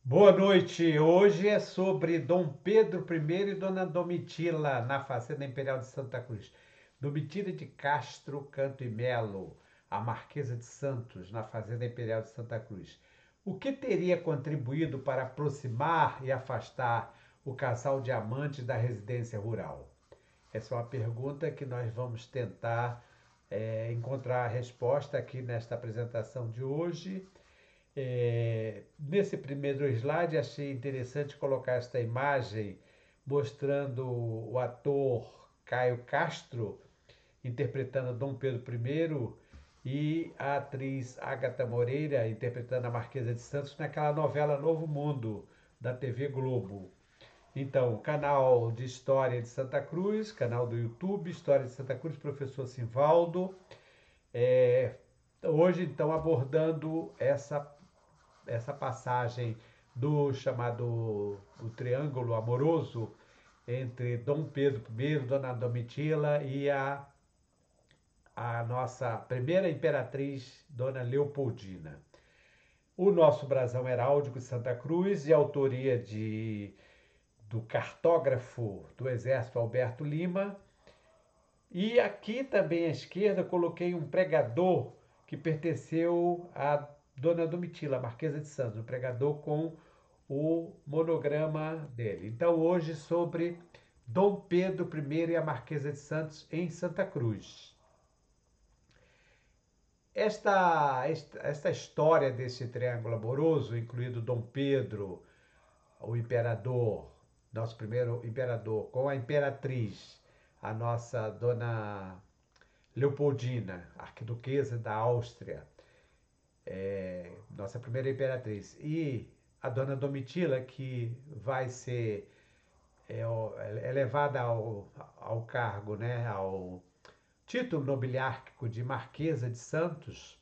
Boa noite. Hoje é sobre Dom Pedro I e Dona Domitila na Fazenda Imperial de Santa Cruz. Domitila de Castro Canto e Melo, a Marquesa de Santos, na Fazenda Imperial de Santa Cruz. O que teria contribuído para aproximar e afastar o casal de amantes da residência rural? Essa é uma pergunta que nós vamos tentar encontrar a resposta aqui nesta apresentação de hoje. Nesse primeiro slide, achei interessante colocar esta imagem mostrando o ator Caio Castro interpretando Dom Pedro I e a atriz Agatha Moreira interpretando a Marquesa de Santos naquela novela Novo Mundo da TV Globo. Então, canal de História de Santa Cruz, canal do YouTube, História de Santa Cruz, professor Simvaldo. É, Hoje, então, abordando essa passagem do chamado o triângulo amoroso entre Dom Pedro I, Dona Domitila e a nossa primeira imperatriz, Dona Leopoldina. O nosso brasão heráldico de Santa Cruz, de autoria do cartógrafo do Exército Alberto Lima. E aqui também à esquerda coloquei um pregador que pertenceu a Dona Domitila, Marquesa de Santos, um pregador com o monograma dele. Então, hoje, sobre Dom Pedro I e a Marquesa de Santos em Santa Cruz. Esta história desse triângulo amoroso, incluído Dom Pedro, o imperador, nosso primeiro imperador, com a imperatriz, a nossa Dona Leopoldina, arquiduquesa da Áustria, nossa primeira imperatriz, e a Dona Domitila, que vai ser elevada ao cargo, né, ao título nobiliárquico de Marquesa de Santos,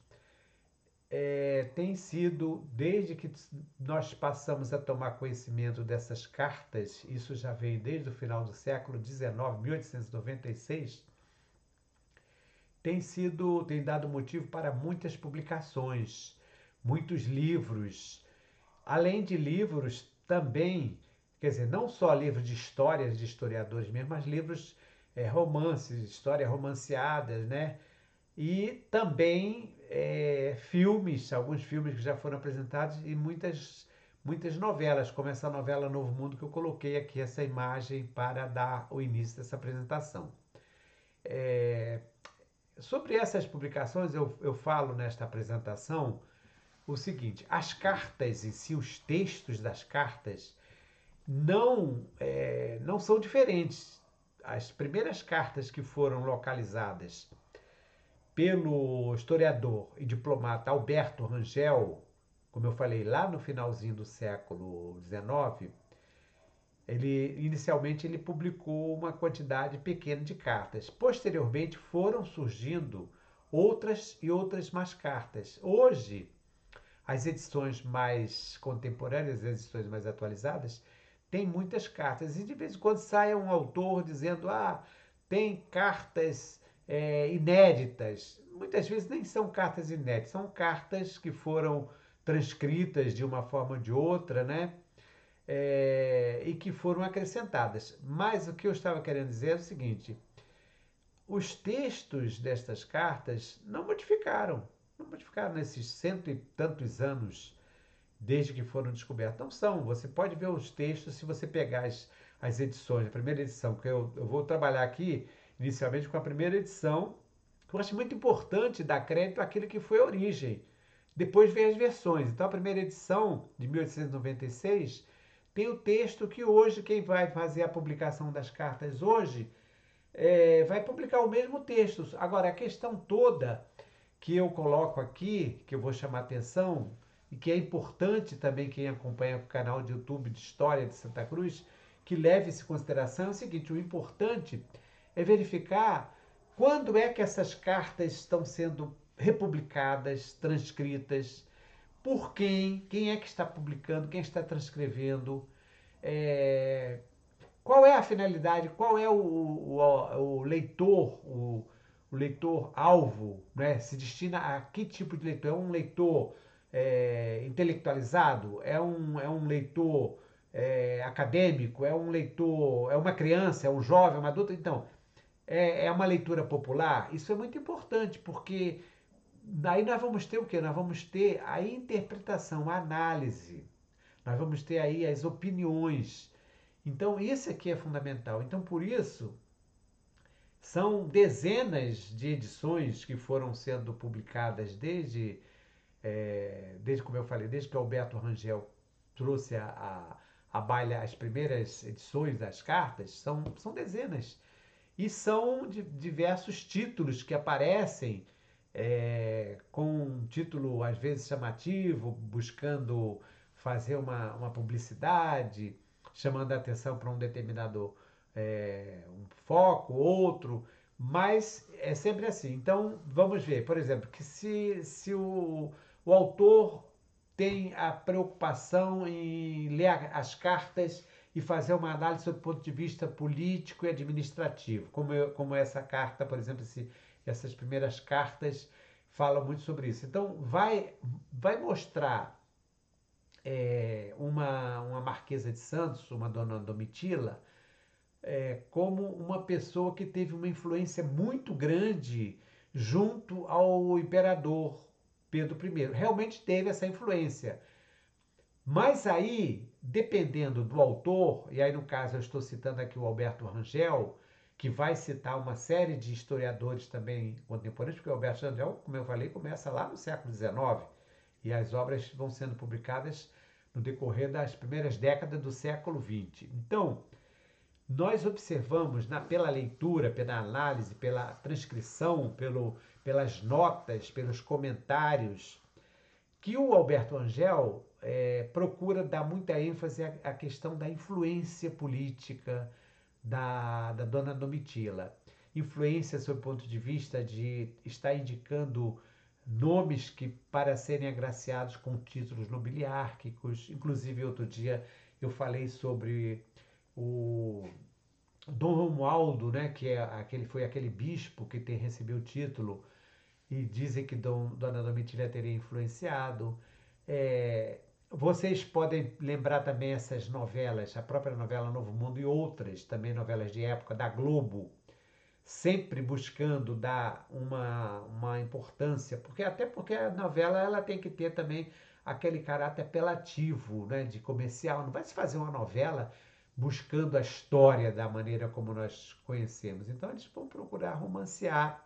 tem sido, desde que nós passamos a tomar conhecimento dessas cartas, isso já vem desde o final do século XIX, 1896, tem dado motivo para muitas publicações, muitos livros, além de livros também, quer dizer, não só livros de histórias de historiadores mesmo, mas livros, romances, histórias romanceadas, né? E também filmes, alguns filmes que já foram apresentados e muitas novelas, como essa novela Novo Mundo que eu coloquei aqui essa imagem para dar o início dessa apresentação. É, Sobre essas publicações, eu falo nesta apresentação o seguinte: as cartas em si, os textos das cartas, não são diferentes. As primeiras cartas que foram localizadas pelo historiador e diplomata Alberto Rangel, como eu falei, lá no finalzinho do século XIX, inicialmente ele publicou uma quantidade pequena de cartas. Posteriormente foram surgindo outras e outras mais cartas. Hoje, as edições mais contemporâneas, as edições mais atualizadas, têm muitas cartas. E de vez em quando sai um autor dizendo: tem cartas inéditas. Muitas vezes nem são cartas inéditas, são cartas que foram transcritas de uma forma ou de outra, né? E que foram acrescentadas. Mas o que eu estava querendo dizer é o seguinte: os textos destas cartas não modificaram nesses cento e tantos anos desde que foram descobertos. Não são. Você pode ver os textos se você pegar as edições, a primeira edição, que eu vou trabalhar aqui inicialmente com a primeira edição, que eu acho muito importante dar crédito àquilo que foi a origem. Depois vem as versões. Então, a primeira edição, de 1896, tem o texto que hoje, quem vai fazer a publicação das cartas hoje, vai publicar o mesmo texto. Agora, a questão toda que eu coloco aqui, que eu vou chamar atenção, e que é importante também quem acompanha o canal de YouTube de História de Santa Cruz, que leve isso em consideração, é o seguinte: o importante é verificar quando é que essas cartas estão sendo republicadas, transcritas, por quem é que está publicando, quem está transcrevendo, é, qual é a finalidade, qual é o leitor, o leitor alvo, né? Se destina a que tipo de leitor? É um leitor intelectualizado, é um leitor acadêmico, é um leitor, é uma criança, é um jovem, é uma adulta. Então, é uma leitura popular. Isso é muito importante, porque daí nós vamos ter o quê? Nós vamos ter a interpretação, a análise. Nós vamos ter aí as opiniões. Então, isso aqui é fundamental. Então, por isso, são dezenas de edições que foram sendo publicadas desde como eu falei, desde que o Alberto Rangel trouxe a baila as primeiras edições das cartas, são dezenas. E são de diversos títulos que aparecem com um título às vezes chamativo, buscando fazer uma publicidade, chamando a atenção para um determinado um foco, outro, mas é sempre assim. Então, vamos ver, por exemplo, que se o autor tem a preocupação em ler as cartas e fazer uma análise do ponto de vista político e administrativo, como essa carta, por exemplo, essas primeiras cartas falam muito sobre isso. Então, vai mostrar uma Marquesa de Santos, uma Dona Domitila, como uma pessoa que teve uma influência muito grande junto ao imperador Pedro I. Realmente teve essa influência. Mas aí, dependendo do autor, e aí no caso eu estou citando aqui o Alberto Rangel, que vai citar uma série de historiadores também contemporâneos, porque o Alberto Rangel, como eu falei, começa lá no século XIX, e as obras vão sendo publicadas no decorrer das primeiras décadas do século XX. Então, nós observamos pela leitura, pela análise, pela transcrição, pelas notas, pelos comentários, que o Alberto Rangel procura dar muita ênfase à questão da influência política da Dona Domitila. Influência sob o ponto de vista de estar indicando nomes que para serem agraciados com títulos nobiliárquicos. Inclusive, outro dia eu falei sobre o Dom Romualdo, né, que foi aquele bispo que recebeu o título e dizem que Dona Domitila teria influenciado. Vocês podem lembrar também essas novelas, a própria novela Novo Mundo e outras, também novelas de época da Globo, sempre buscando dar uma importância, até porque a novela ela tem que ter também aquele caráter apelativo, né, de comercial. Não vai se fazer uma novela buscando a história da maneira como nós conhecemos. Então eles vão procurar romancear,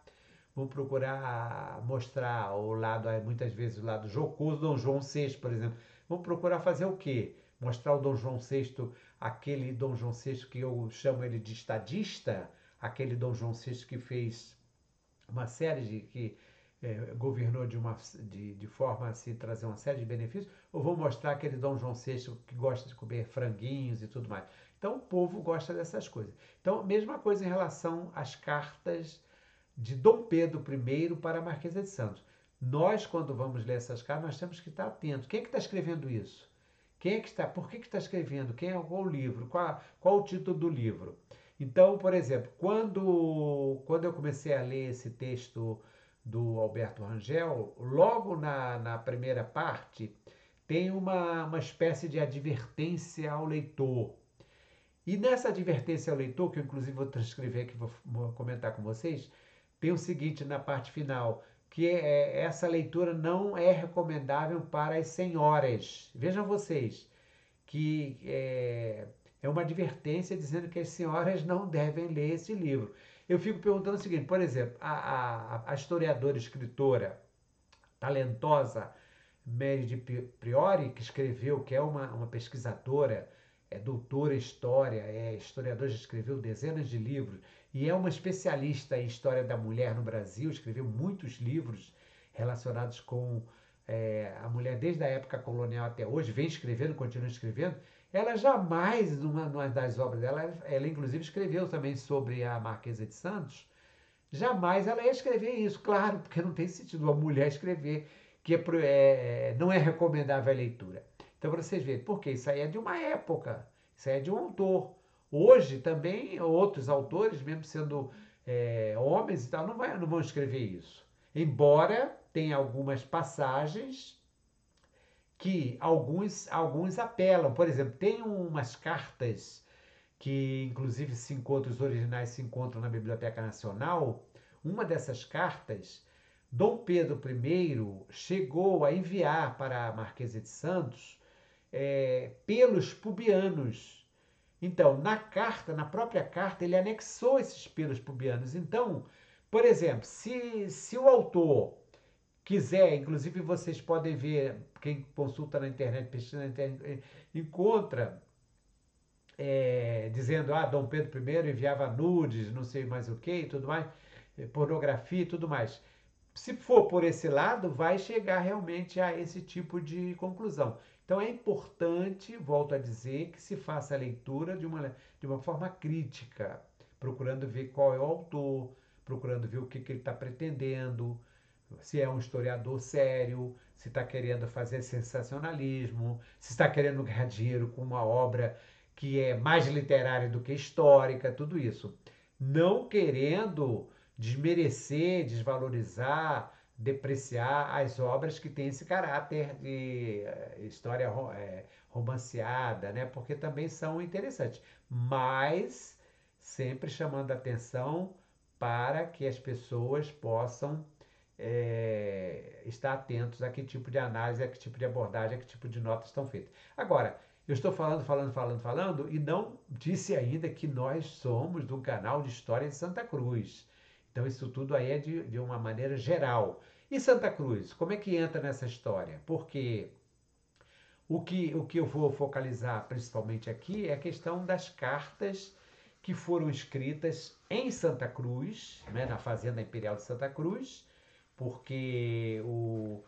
vão procurar mostrar o lado, muitas vezes o lado jocoso, Dom João VI, por exemplo. Vão procurar fazer o quê? Mostrar o Dom João VI, aquele Dom João VI que eu chamo ele de estadista, aquele Dom João VI que fez uma série que governou de forma a se trazer uma série de benefícios, ou vou mostrar aquele Dom João VI que gosta de comer franguinhos e tudo mais. Então o povo gosta dessas coisas. Então, mesma coisa em relação às cartas de Dom Pedro I para a Marquesa de Santos. Nós, quando vamos ler essas cartas, nós temos que estar atentos. Quem é que está escrevendo isso? Quem é que está? Por que está escrevendo? Qual o livro? Qual o título do livro? Então, por exemplo, quando eu comecei a ler esse texto do Alberto Rangel, logo na primeira parte, tem uma espécie de advertência ao leitor. E nessa advertência ao leitor, que eu inclusive vou transcrever aqui, vou comentar com vocês, tem o seguinte na parte final, que essa leitura não é recomendável para as senhoras. Vejam vocês, que é uma advertência dizendo que as senhoras não devem ler esse livro. Eu fico perguntando o seguinte, por exemplo, a historiadora, escritora talentosa Mary de Priori, que escreveu, que é uma pesquisadora, é doutora em história, é historiadora, já escreveu dezenas de livros e é uma especialista em história da mulher no Brasil, escreveu muitos livros relacionados com a mulher desde a época colonial até hoje, vem escrevendo, continua escrevendo. Ela jamais, numa das obras dela, ela inclusive escreveu também sobre a Marquesa de Santos, jamais ela ia escrever isso, claro, porque não tem sentido uma mulher escrever que não é recomendável a leitura. Então, para vocês verem, porque isso aí é de uma época, isso aí é de um autor. Hoje também, outros autores, mesmo sendo homens e tal, não vão escrever isso. Embora tenha algumas passagens que alguns apelam. Por exemplo, tem umas cartas que inclusive os originais se encontram na Biblioteca Nacional. Uma dessas cartas, Dom Pedro I chegou a enviar para a Marquesa de Santos pelos pubianos. Então, na própria carta, ele anexou esses pelos pubianos. Então, por exemplo, se o autor quiser, inclusive vocês podem ver, quem consulta na internet, pesquisa na internet, encontra dizendo, Dom Pedro I enviava nudes, não sei mais o que e tudo mais, pornografia e tudo mais. Se for por esse lado, vai chegar realmente a esse tipo de conclusão. Então é importante, volto a dizer, que se faça a leitura de uma forma crítica, procurando ver qual é o autor, procurando ver o que ele está pretendendo, se é um historiador sério, se está querendo fazer sensacionalismo, se está querendo ganhar dinheiro com uma obra que é mais literária do que histórica, tudo isso. Não querendo desmerecer, desvalorizar, depreciar as obras que têm esse caráter de história romanceada, né? Porque também são interessantes, mas sempre chamando a atenção para que as pessoas possam estar atentos a que tipo de análise, a que tipo de abordagem, a que tipo de notas estão feitas. Agora, eu estou falando e não disse ainda que nós somos de um canal de história de Santa Cruz. Então, isso tudo aí é de uma maneira geral. E Santa Cruz, como é que entra nessa história? Porque o que eu vou focalizar principalmente aqui é a questão das cartas que foram escritas em Santa Cruz, né, na Fazenda Imperial de Santa Cruz, porque o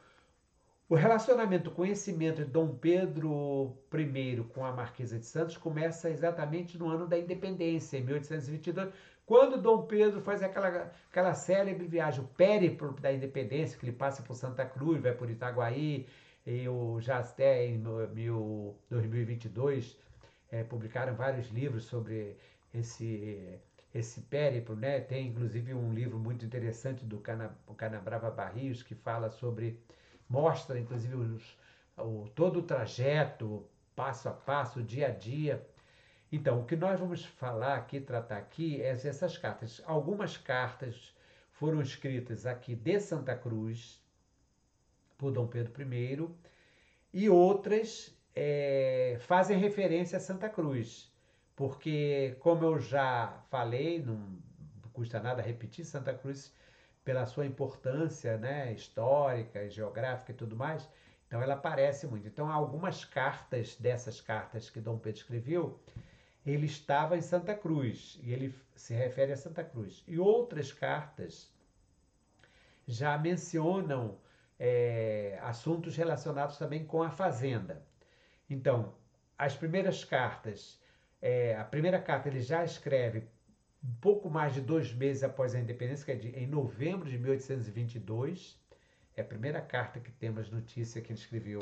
relacionamento, o conhecimento de Dom Pedro I com a Marquesa de Santos começa exatamente no ano da independência, em 1822, quando Dom Pedro faz aquela célebre viagem, o périplo da independência, que ele passa por Santa Cruz, vai por Itaguaí, e já até em 2022 publicaram vários livros sobre esse périplo, né? Tem inclusive um livro muito interessante do Canabrava Barrios que fala sobre, mostra inclusive todo o trajeto, passo a passo, dia a dia. Então, o que nós vamos falar aqui, tratar aqui, é essas cartas. Algumas cartas foram escritas aqui de Santa Cruz, por Dom Pedro I, e outras fazem referência a Santa Cruz, porque, como eu já falei, não custa nada repetir, Santa Cruz, pela sua importância, né, histórica, geográfica e tudo mais, então ela aparece muito. Então, algumas cartas dessas cartas que Dom Pedro escreveu, ele estava em Santa Cruz, e ele se refere a Santa Cruz. E outras cartas já mencionam assuntos relacionados também com a fazenda. Então, as primeiras cartas, a primeira carta ele já escreve um pouco mais de 2 meses após a independência, que é em novembro de 1822. É a primeira carta que temos notícia que ele escreveu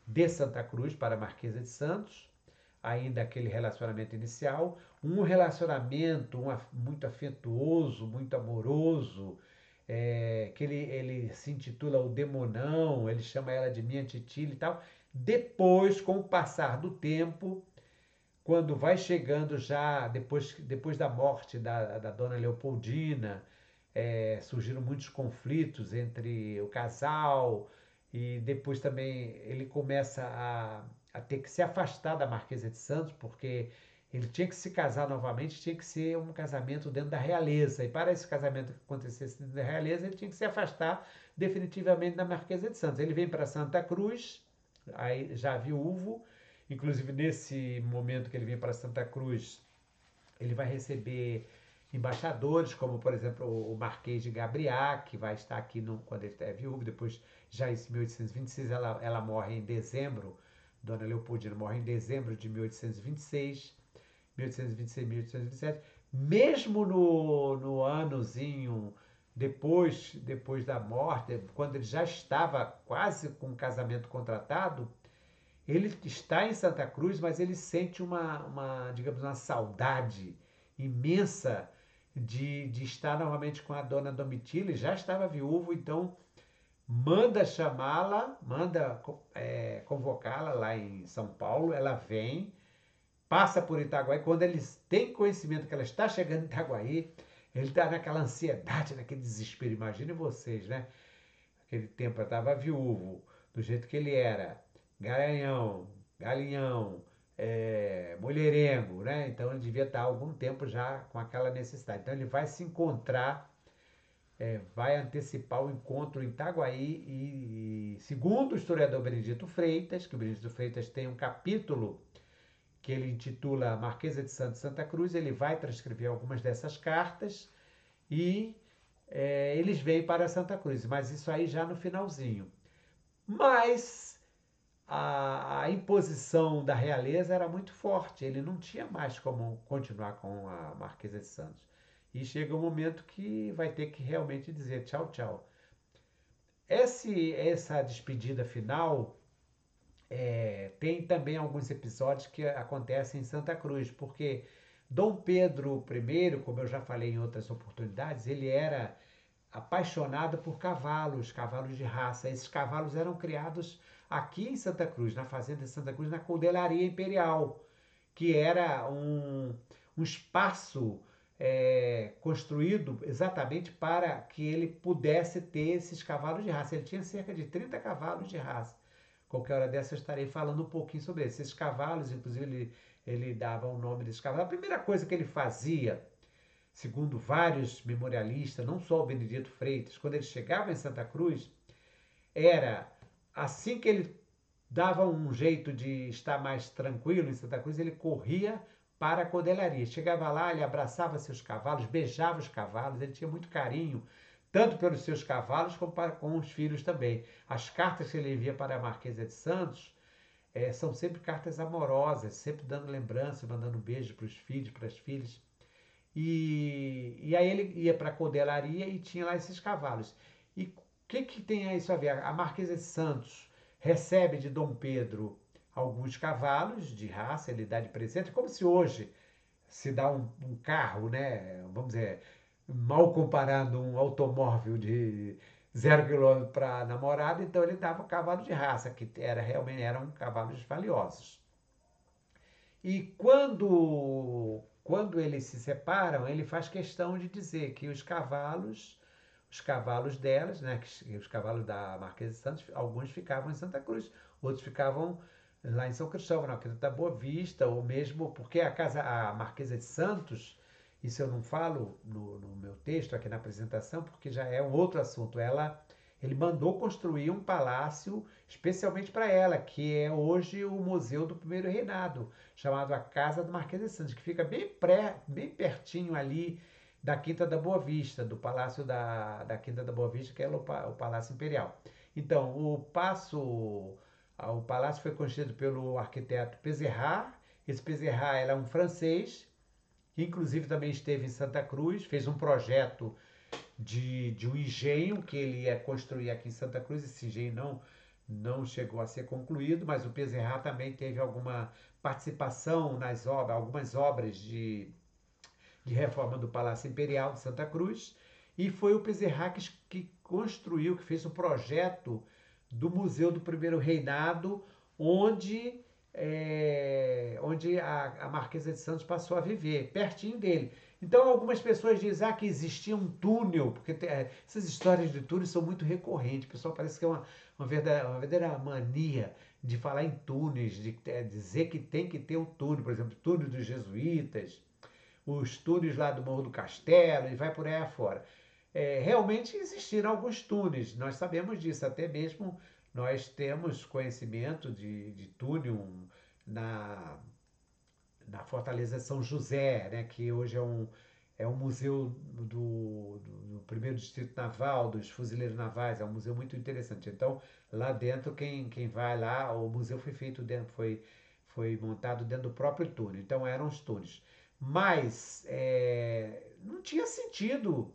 de Santa Cruz para a Marquesa de Santos, ainda aquele relacionamento inicial, um relacionamento muito afetuoso, muito amoroso, que ele se intitula O Demonão, ele chama ela de Minha Titilha e tal. Depois, com o passar do tempo, quando vai chegando já, depois da morte da dona Leopoldina, surgiram muitos conflitos entre o casal, e depois também ele começa a ter que se afastar da Marquesa de Santos, porque ele tinha que se casar novamente, tinha que ser um casamento dentro da realeza. E para esse casamento que acontecesse dentro da realeza, ele tinha que se afastar definitivamente da Marquesa de Santos. Ele vem para Santa Cruz, aí já viúvo, inclusive nesse momento que ele vem para Santa Cruz, ele vai receber embaixadores, como por exemplo o Marquês de Gabriac, que vai estar aqui quando ele é viúvo. Depois, já em 1826, ela morre em dezembro, Dona Leopoldina morre em dezembro de 1826, 1826, 1827. Mesmo no anozinho depois da morte, quando ele já estava quase com o casamento contratado, ele está em Santa Cruz, mas ele sente digamos, uma saudade imensa de estar novamente com a dona Domitila. Já estava viúvo, então manda chamá-la, manda convocá-la lá em São Paulo, ela vem, passa por Itaguaí, quando eles têm conhecimento que ela está chegando em Itaguaí, ele está naquela ansiedade, naquele desespero, imaginem vocês, né? Aquele tempo eu estava viúvo, do jeito que ele era, garanhão, galinhão, mulherengo, né? Então ele devia estar há algum tempo já com aquela necessidade. Então ele vai se encontrar, vai antecipar o encontro em Itaguaí e segundo o historiador Benedito Freitas, que o Benedito Freitas tem um capítulo que ele intitula Marquesa de Santos Santa Cruz, ele vai transcrever algumas dessas cartas e eles vêm para Santa Cruz, mas isso aí já no finalzinho. Mas a imposição da realeza era muito forte, ele não tinha mais como continuar com a Marquesa de Santos. E chega um momento que vai ter que realmente dizer tchau, tchau. Essa despedida final tem também alguns episódios que acontecem em Santa Cruz, porque Dom Pedro I, como eu já falei em outras oportunidades, ele era apaixonado por cavalos, cavalos de raça. Esses cavalos eram criados aqui em Santa Cruz, na fazenda de Santa Cruz, na Cudelaria Imperial, que era um espaço construído exatamente para que ele pudesse ter esses cavalos de raça. Ele tinha cerca de 30 cavalos de raça. Qualquer hora dessa eu estarei falando um pouquinho sobre esses cavalos, inclusive ele dava o nome desses cavalos. A primeira coisa que ele fazia, segundo vários memorialistas, não só o Benedito Freitas, quando ele chegava em Santa Cruz, era assim que ele dava um jeito de estar mais tranquilo em Santa Cruz, ele corria para a codelaria. Chegava lá, ele abraçava seus cavalos, beijava os cavalos, ele tinha muito carinho, tanto pelos seus cavalos como com os filhos também. As cartas que ele envia para a Marquesa de Santos são sempre cartas amorosas, sempre dando lembrança, mandando beijo para os filhos, para as filhas. E aí ele ia para a codelaria e tinha lá esses cavalos. E o que tem isso a ver? A Marquesa de Santos recebe de Dom Pedro alguns cavalos de raça, ele dá de presente, como se hoje se dá um carro, né? Vamos dizer, mal comparando um automóvel de 0 km para a namorada, então ele dava um cavalo de raça, que realmente eram cavalos valiosos. E quando eles se separam, ele faz questão de dizer que os cavalos delas, né, que os cavalos da Marquesa de Santos, alguns ficavam em Santa Cruz, outros ficavam lá em São Cristóvão, na Quinta da Boa Vista, ou mesmo porque a Marquesa de Santos, isso eu não falo no meu texto aqui na apresentação, porque já é um outro assunto. Ele mandou construir um palácio especialmente para ela, que é hoje o Museu do Primeiro Reinado, chamado a Casa do Marquês de Santos, que fica bem pertinho ali da Quinta da Boa Vista, do Palácio da Quinta da Boa Vista, que é o Palácio Imperial. Então, o palácio foi construído pelo arquiteto Pezerat. Esse Pezerat era um francês, que inclusive também esteve em Santa Cruz, fez um projeto de um engenho que ele ia construir aqui em Santa Cruz. Esse engenho não chegou a ser concluído, mas o Pezerat também teve alguma participação nas obras, algumas obras de reforma do Palácio Imperial de Santa Cruz, e foi o Pezerat que construiu, que fez o projeto do Museu do Primeiro Reinado, onde a Marquesa de Santos passou a viver, pertinho dele. Então, algumas pessoas dizem que existia um túnel, porque essas histórias de túnel são muito recorrentes. O pessoal parece que é uma verdadeira mania de falar em túneis, de dizer que tem que ter um túnel, por exemplo, o túnel dos jesuítas, os túneis lá do Morro do Castelo, e vai por aí afora. Realmente existiram alguns túneis, nós sabemos disso, até mesmo nós temos conhecimento de túnel na, na Fortaleza São José, né, que hoje é um museu do primeiro distrito naval, dos fuzileiros navais, é um museu muito interessante. Então, lá dentro, quem vai lá, o museu foi feito dentro, foi montado dentro do próprio túnel. Então, eram os túneis. Mas não tinha sentido,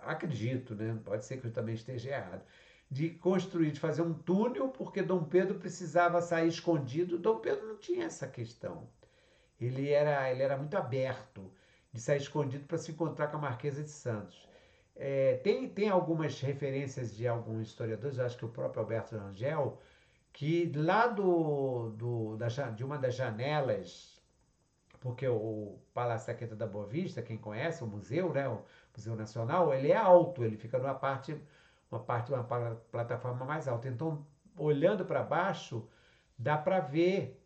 acredito, né? Pode ser que eu também esteja errado, de construir, de fazer um túnel, porque Dom Pedro precisava sair escondido. Dom Pedro não tinha essa questão. Ele era muito aberto de sair escondido para se encontrar com a Marquesa de Santos. Tem algumas referências de alguns historiadores, eu acho que o próprio Alberto Rangel, que lá de uma das janelas, porque o Palácio da Quinta da Boa Vista, quem conhece, o museu, né, o Museu Nacional, ele é alto, ele fica uma plataforma mais alta. Então, olhando para baixo, dá para ver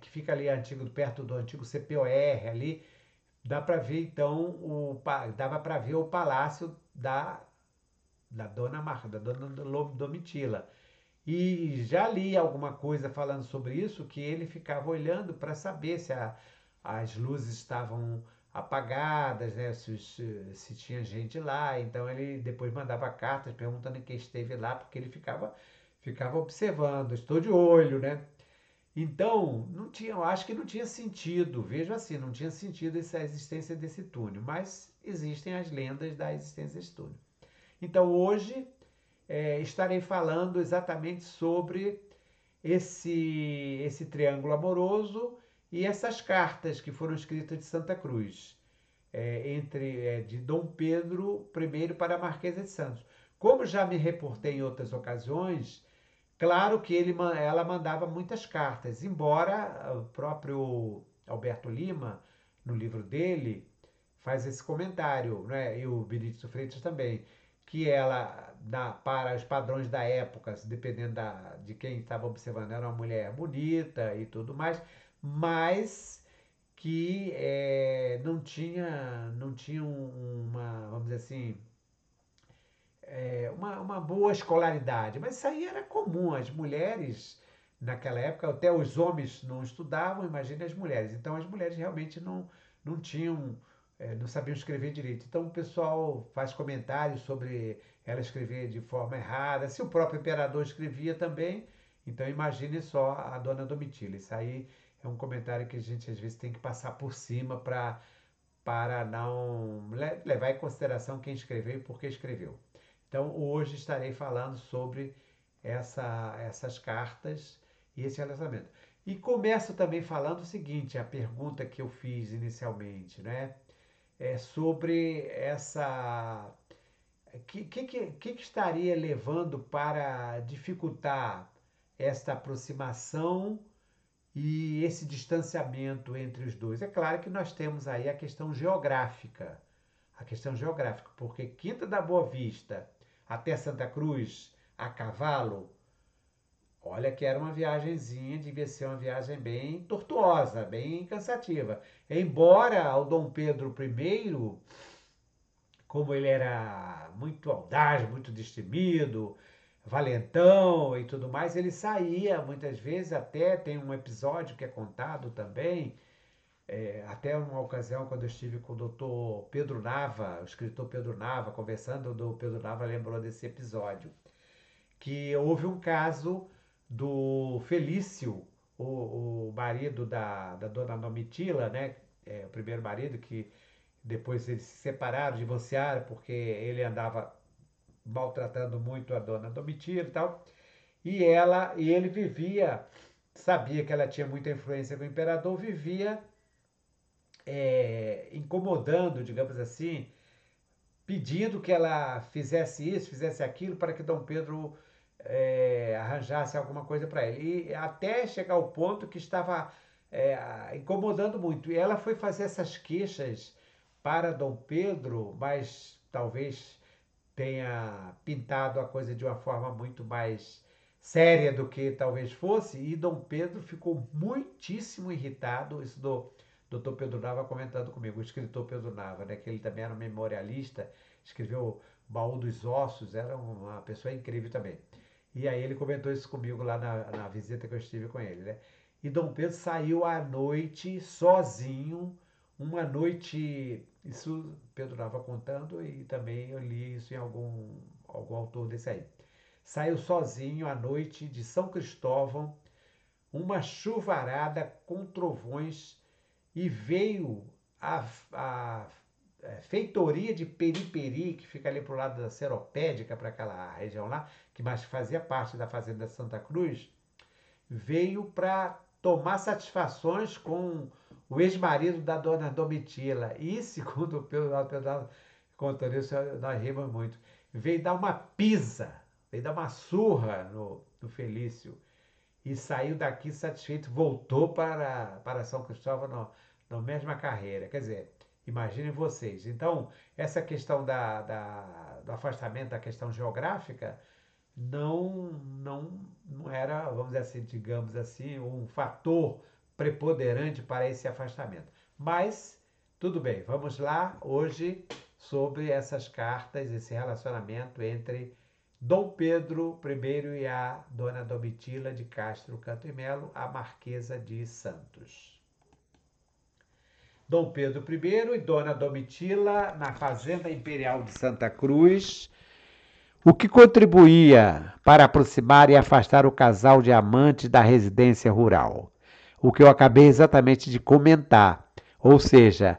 que fica ali perto do antigo CPOR ali, dá para ver então dava para ver o palácio da dona Domitila. E já li alguma coisa falando sobre isso, que ele ficava olhando para saber se as luzes estavam apagadas, né? Se tinha gente lá. Então ele depois mandava cartas perguntando quem esteve lá, porque ele ficava observando, estou de olho, né? Então, não tinha, eu acho que não tinha sentido, vejo assim, não tinha sentido a existência desse túnel, mas existem as lendas da existência desse túnel. Então, hoje estarei falando exatamente sobre esse triângulo amoroso e essas cartas que foram escritas de Santa Cruz, de Dom Pedro I para a Marquesa de Santos. Como já me reportei em outras ocasiões, claro que ela mandava muitas cartas, embora o próprio Alberto Lima, no livro dele, faz esse comentário, né? E o Benedito Freitas também, que ela, para os padrões da época, dependendo de quem estava observando, era uma mulher bonita e tudo mais, mas que não tinha vamos dizer assim, uma boa escolaridade. Mas isso aí era comum. As mulheres, naquela época, até os homens não estudavam, imagine as mulheres. Então, as mulheres realmente não tinham, não sabiam escrever direito. Então, o pessoal faz comentários sobre ela escrever de forma errada. Se o próprio imperador escrevia também, então imagine só a dona Domitila. Isso aí é um comentário que a gente às vezes tem que passar por cima para não levar em consideração quem escreveu e por que escreveu. Então, hoje estarei falando sobre essas cartas e esse relacionamento. E começo também falando o seguinte, a pergunta que eu fiz inicialmente, né? É sobre essa... que estaria levando para dificultar esta aproximação e esse distanciamento entre os dois? É claro que nós temos aí a questão geográfica, porque Quinta da Boa Vista até Santa Cruz a cavalo, olha que era uma viagenzinha, devia ser uma viagem bem tortuosa, bem cansativa. Embora o Dom Pedro I, como ele era muito audaz, muito destemido, valentão e tudo mais, ele saía muitas vezes, até tem um episódio que é contado também, até uma ocasião, quando eu estive com o doutor Pedro Nava, o escritor Pedro Nava, conversando, o Pedro Nava lembrou desse episódio, que houve um caso do Felício, o marido da dona Domitila, né? O primeiro marido, que depois eles se separaram, divorciaram, porque ele andava maltratando muito a dona Domitila e tal. E ele vivia, sabia que ela tinha muita influência com o imperador, vivia incomodando, digamos assim, pedindo que ela fizesse isso, fizesse aquilo, para que Dom Pedro arranjasse alguma coisa para ele. E até chegar ao ponto que estava incomodando muito. E ela foi fazer essas queixas para Dom Pedro, mas talvez tenha pintado a coisa de uma forma muito mais séria do que talvez fosse, e Dom Pedro ficou muitíssimo irritado. Isso do Dr. Pedro Nava comentando comigo, o escritor Pedro Nava, né, que ele também era um memorialista, escreveu Baú dos Ossos, era uma pessoa incrível também. E aí ele comentou isso comigo lá na visita que eu estive com ele, né? E Dom Pedro saiu à noite sozinho, uma noite, isso Pedro Nava contando, e também eu li isso em algum autor desse aí. Saiu sozinho à noite de São Cristóvão, uma chuvarada com trovões, e veio a feitoria de Periperi, que fica ali pro lado da Seropédica, para aquela região lá, que mais fazia parte da Fazenda Santa Cruz, veio para tomar satisfações com o ex-marido da dona Domitila. E, segundo o Pedro, Contando isso, nós rimos muito. Veio dar uma pisa, veio dar uma surra no Felício e saiu daqui satisfeito, voltou para São Cristóvão na mesma carreira. Quer dizer, imaginem vocês. Então, essa questão do afastamento da questão geográfica não era, vamos dizer assim, digamos assim, um fator preponderante para esse afastamento. Mas, tudo bem, vamos lá hoje sobre essas cartas, esse relacionamento entre Dom Pedro I e a Dona Domitila de Castro Canto e Melo, a Marquesa de Santos. Dom Pedro I e Dona Domitila na Fazenda Imperial de Santa Cruz, o que contribuía para aproximar e afastar o casal de amantes da residência rural. O que eu acabei exatamente de comentar, ou seja,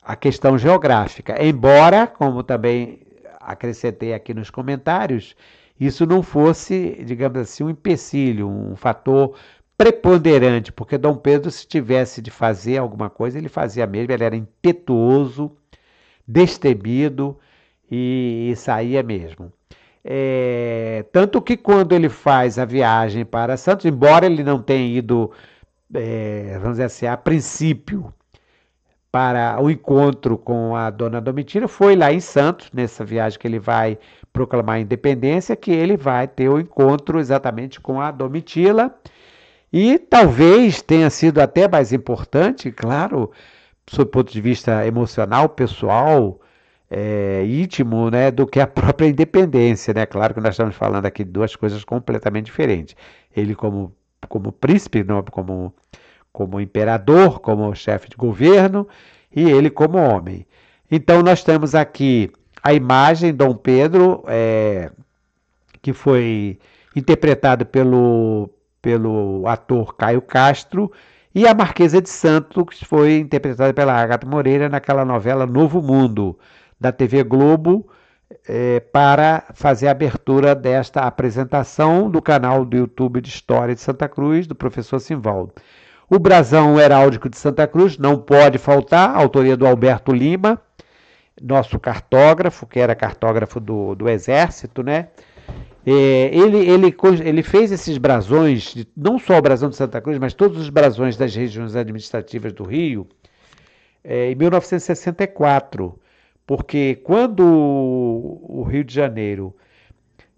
a questão geográfica. Embora, como também acrescentei aqui nos comentários, isso não fosse, digamos assim, um empecilho, um fator preponderante, porque Dom Pedro, se tivesse de fazer alguma coisa, ele fazia mesmo, ele era impetuoso, destemido e saía mesmo. Tanto que quando ele faz a viagem para Santos, embora ele não tenha ido, vamos dizer assim, a princípio, para o encontro com a Dona Domitila, foi lá em Santos, nessa viagem que ele vai proclamar a independência, que ele vai ter o encontro exatamente com a Domitila, e talvez tenha sido até mais importante, claro, sob o ponto de vista emocional, pessoal, íntimo, né, do que a própria independência, né? Claro que nós estamos falando aqui de duas coisas completamente diferentes. Ele como príncipe, não, como imperador, como chefe de governo, e ele como homem. Então nós temos aqui a imagem de Dom Pedro, que foi interpretado pelo ator Caio Castro, e a Marquesa de Santos, que foi interpretada pela Agatha Moreira naquela novela Novo Mundo, da TV Globo, para fazer a abertura desta apresentação do canal do YouTube de História de Santa Cruz, do professor Simvaldo. O brasão heráldico de Santa Cruz não pode faltar, autoria do Alberto Lima, nosso cartógrafo, que era cartógrafo do Exército, né? Ele fez esses brasões, não só o brasão de Santa Cruz, mas todos os brasões das regiões administrativas do Rio, em 1964, porque quando o Rio de Janeiro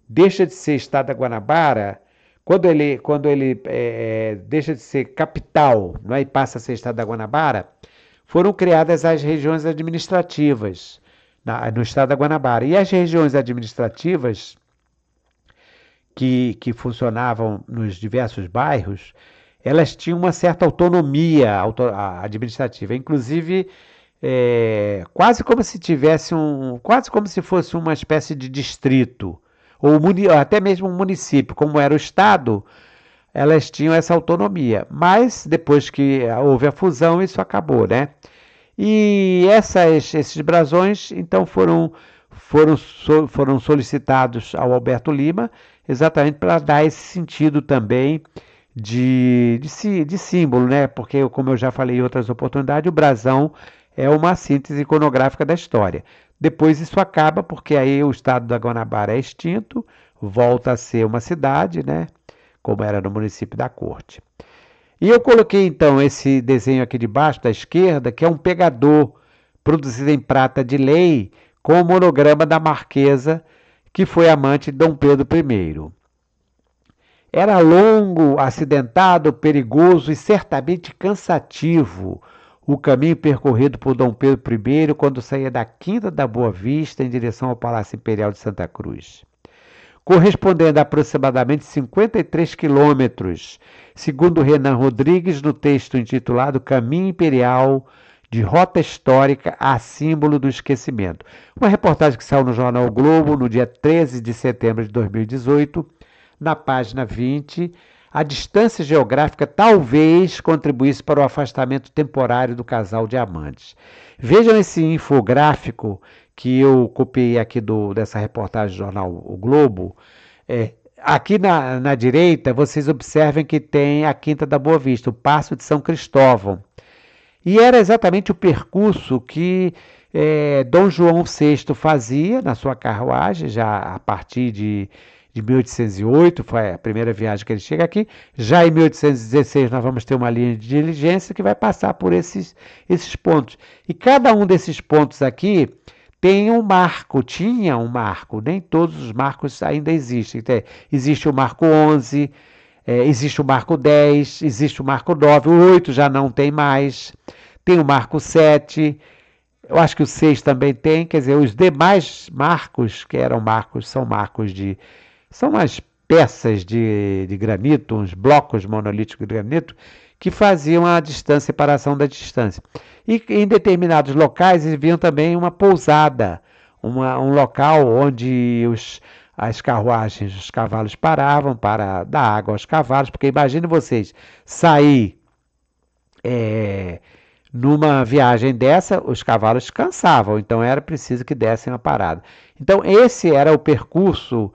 deixa de ser Estado da Guanabara, quando ele deixa de ser capital, não é, e passa a ser Estado da Guanabara, foram criadas as regiões administrativas no Estado da Guanabara. E as regiões administrativas que funcionavam nos diversos bairros, elas tinham uma certa autonomia administrativa, inclusive quase como se tivesse quase como se fosse uma espécie de distrito, ou até mesmo um município, como era o Estado, elas tinham essa autonomia. Mas depois que houve a fusão, isso acabou, né? E esses brasões, então, foram solicitados ao Alberto Lima, exatamente para dar esse sentido também de símbolo, né? Porque, como eu já falei em outras oportunidades, o brasão é uma síntese iconográfica da história. Depois isso acaba, porque aí o estado da Guanabara é extinto, volta a ser uma cidade, né? Como era no município da Corte. E eu coloquei então esse desenho aqui de baixo, da esquerda, que é um pegador produzido em prata de lei, com o monograma da Marquesa, que foi amante de Dom Pedro I. Era longo, acidentado, perigoso e certamente cansativo o caminho percorrido por Dom Pedro I quando saía da Quinta da Boa Vista em direção ao Palácio Imperial de Santa Cruz, correspondendo a aproximadamente 53 quilômetros, segundo Renan Rodrigues no texto intitulado Caminho Imperial de Rota Histórica a Símbolo do Esquecimento. Uma reportagem que saiu no jornal o Globo no dia 13 de setembro de 2018, na página 20, a distância geográfica talvez contribuísse para o afastamento temporário do casal de amantes. Vejam esse infográfico que eu copiei aqui dessa reportagem do jornal O Globo. Aqui na direita, vocês observem que tem a Quinta da Boa Vista, o Paço de São Cristóvão. E era exatamente o percurso que Dom João VI fazia na sua carruagem, já a partir de 1808, foi a primeira viagem que ele chega aqui. Já em 1816 nós vamos ter uma linha de diligência que vai passar por esses pontos. E cada um desses pontos aqui tem um marco, tinha um marco, nem todos os marcos ainda existem. Então, existe o marco 11, existe o marco 10, existe o marco 9, o 8 já não tem mais, tem o marco 7, eu acho que o 6 também tem, quer dizer, os demais marcos, que eram marcos, são marcos são umas peças de granito, uns blocos monolíticos de granito, que faziam a distância, separação da distância. E em determinados locais viam também uma pousada, um local onde as carruagens, os cavalos paravam para dar água aos cavalos, porque imagine vocês sair numa viagem dessa, os cavalos cansavam, então era preciso que dessem uma parada. Então esse era o percurso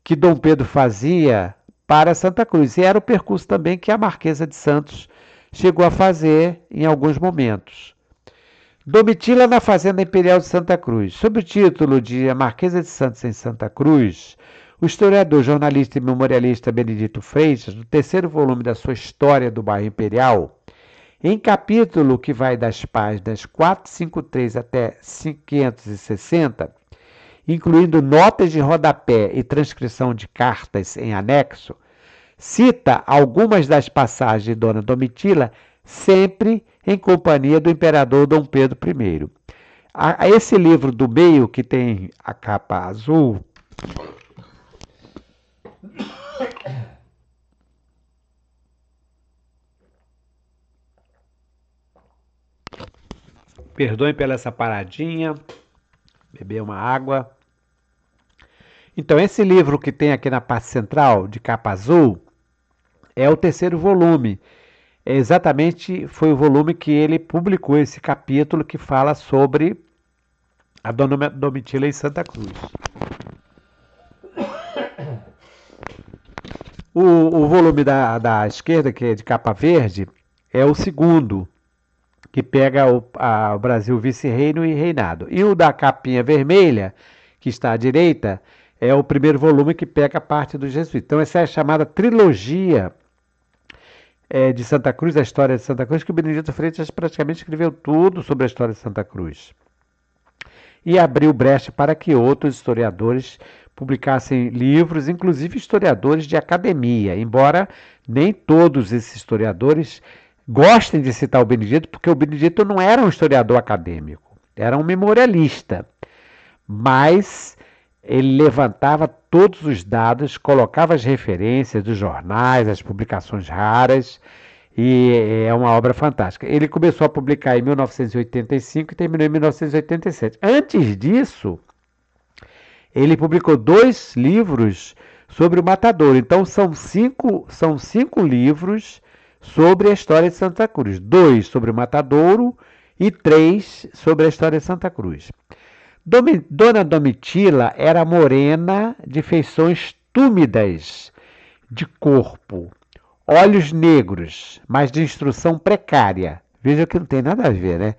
que Dom Pedro fazia para Santa Cruz, e era o percurso também que a Marquesa de Santos chegou a fazer em alguns momentos. Domitila na Fazenda Imperial de Santa Cruz. Sob o título de A Marquesa de Santos em Santa Cruz, o historiador, jornalista e memorialista Benedito Freitas, no terceiro volume da sua História do Bairro Imperial, em capítulo que vai das páginas 453 até 560, incluindo notas de rodapé e transcrição de cartas em anexo, cita algumas das passagens de Dona Domitila, sempre em companhia do imperador Dom Pedro I. Esse livro do meio, que tem a capa azul, perdoem pela essa paradinha, beber uma água. Então, esse livro que tem aqui na parte central, de capa azul, é o terceiro volume. Exatamente foi o volume que ele publicou esse capítulo que fala sobre a Dona Domitila em Santa Cruz. O volume da esquerda, que é de capa verde, é o segundo, que pega o Brasil vice-reino e reinado. E o da capinha vermelha, que está à direita, é o primeiro volume que pega a parte dos jesuítas. Então essa é a chamada trilogia de Santa Cruz, a história de Santa Cruz, que o Benedito Freitas praticamente escreveu tudo sobre a história de Santa Cruz. E abriu brecha para que outros historiadores publicassem livros, inclusive historiadores de academia, embora nem todos esses historiadores gostem de citar o Benedito, porque o Benedito não era um historiador acadêmico, era um memorialista, mas ele levantava todos os dados, colocava as referências dos jornais, as publicações raras, e é uma obra fantástica. Ele começou a publicar em 1985 e terminou em 1987. Antes disso, ele publicou 2 livros sobre o Matadouro. Então são cinco livros sobre a história de Santa Cruz. 2 sobre o Matadouro e 3 sobre a história de Santa Cruz. Dona Domitila era morena, de feições túmidas, de corpo, olhos negros, mas de instrução precária. Veja que não tem nada a ver, né?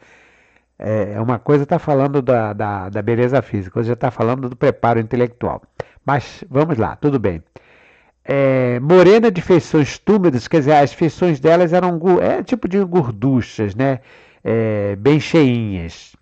Uma coisa está falando da beleza física, outra já está falando do preparo intelectual. Mas vamos lá, tudo bem. Morena de feições túmidas, quer dizer, as feições delas eram tipo de gorduchas, né? Bem cheinhas.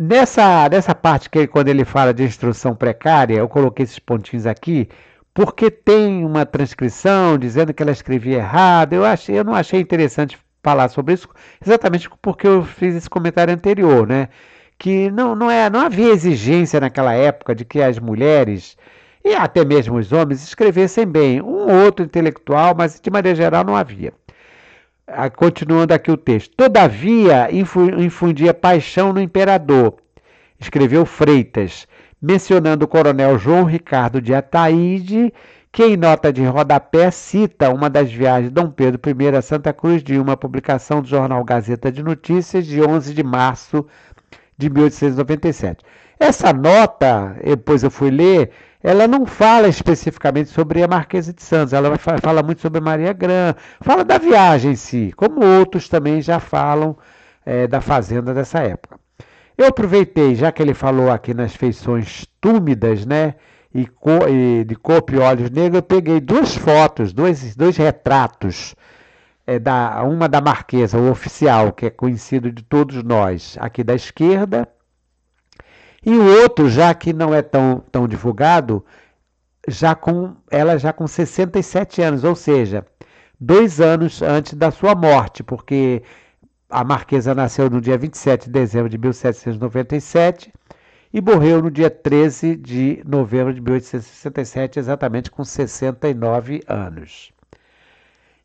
Nessa parte que quando ele fala de instrução precária, eu coloquei esses pontinhos aqui, porque tem uma transcrição dizendo que ela escrevia errado. Eu não achei interessante falar sobre isso, exatamente porque eu fiz esse comentário anterior, né? Que não havia exigência naquela época de que as mulheres, e até mesmo os homens, escrevessem bem. Um ou outro intelectual, mas de maneira geral não havia. Continuando aqui o texto. Todavia, infundia paixão no imperador, escreveu Freitas, mencionando o coronel João Ricardo de Ataíde, que em nota de rodapé cita uma das viagens de Dom Pedro I a Santa Cruz de uma publicação do jornal Gazeta de Notícias de 11 de março de 1897. Essa nota, depois eu fui ler, ela não fala especificamente sobre a Marquesa de Santos, ela fala muito sobre Maria Grã, fala da viagem em si, como outros também já falam da fazenda dessa época. Eu aproveitei, já que ele falou aqui nas feições túmidas, né? E de corpo e olhos negros, eu peguei duas fotos, dois retratos. Uma da Marquesa, o oficial, que é conhecido de todos nós, aqui da esquerda, e o outro, já que não é tão divulgado, ela já com 67 anos, ou seja, 2 anos antes da sua morte, porque a Marquesa nasceu no dia 27 de dezembro de 1797 e morreu no dia 13 de novembro de 1867, exatamente com 69 anos.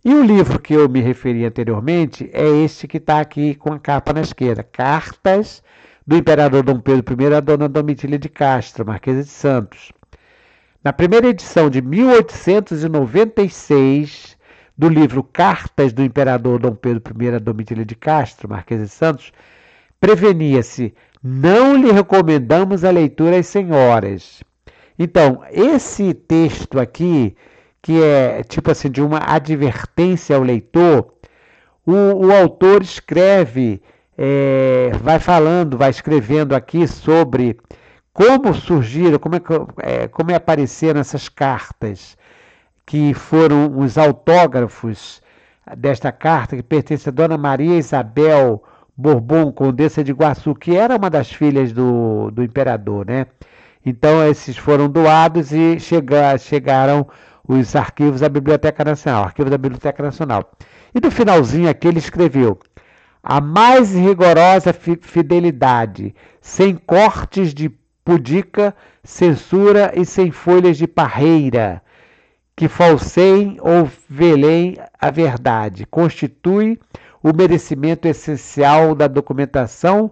E o livro que eu me referi anteriormente é este que está aqui com a capa na esquerda, Cartas do Imperador Dom Pedro I à Dona Domitília de Castro, Marquesa de Santos. Na primeira edição de 1896 do livro Cartas do Imperador Dom Pedro I a Domitília de Castro, Marquesa de Santos, prevenia-se: não lhe recomendamos a leitura às senhoras. Então, esse texto aqui, que é tipo assim de uma advertência ao leitor, o autor escreve, vai escrevendo aqui sobre como surgiram, como apareceram essas cartas, que foram os autógrafos desta carta, que pertence a Dona Maria Isabel Bourbon, Condessa de Iguaçu, que era uma das filhas do imperador, né? Então, esses foram doados e chegaram os arquivos da Biblioteca Nacional, arquivo da Biblioteca Nacional. E no finalzinho aqui ele escreveu: a mais rigorosa fidelidade, sem cortes de pudica, censura e sem folhas de parreira, que falseiem ou velem a verdade, constitui o merecimento essencial da documentação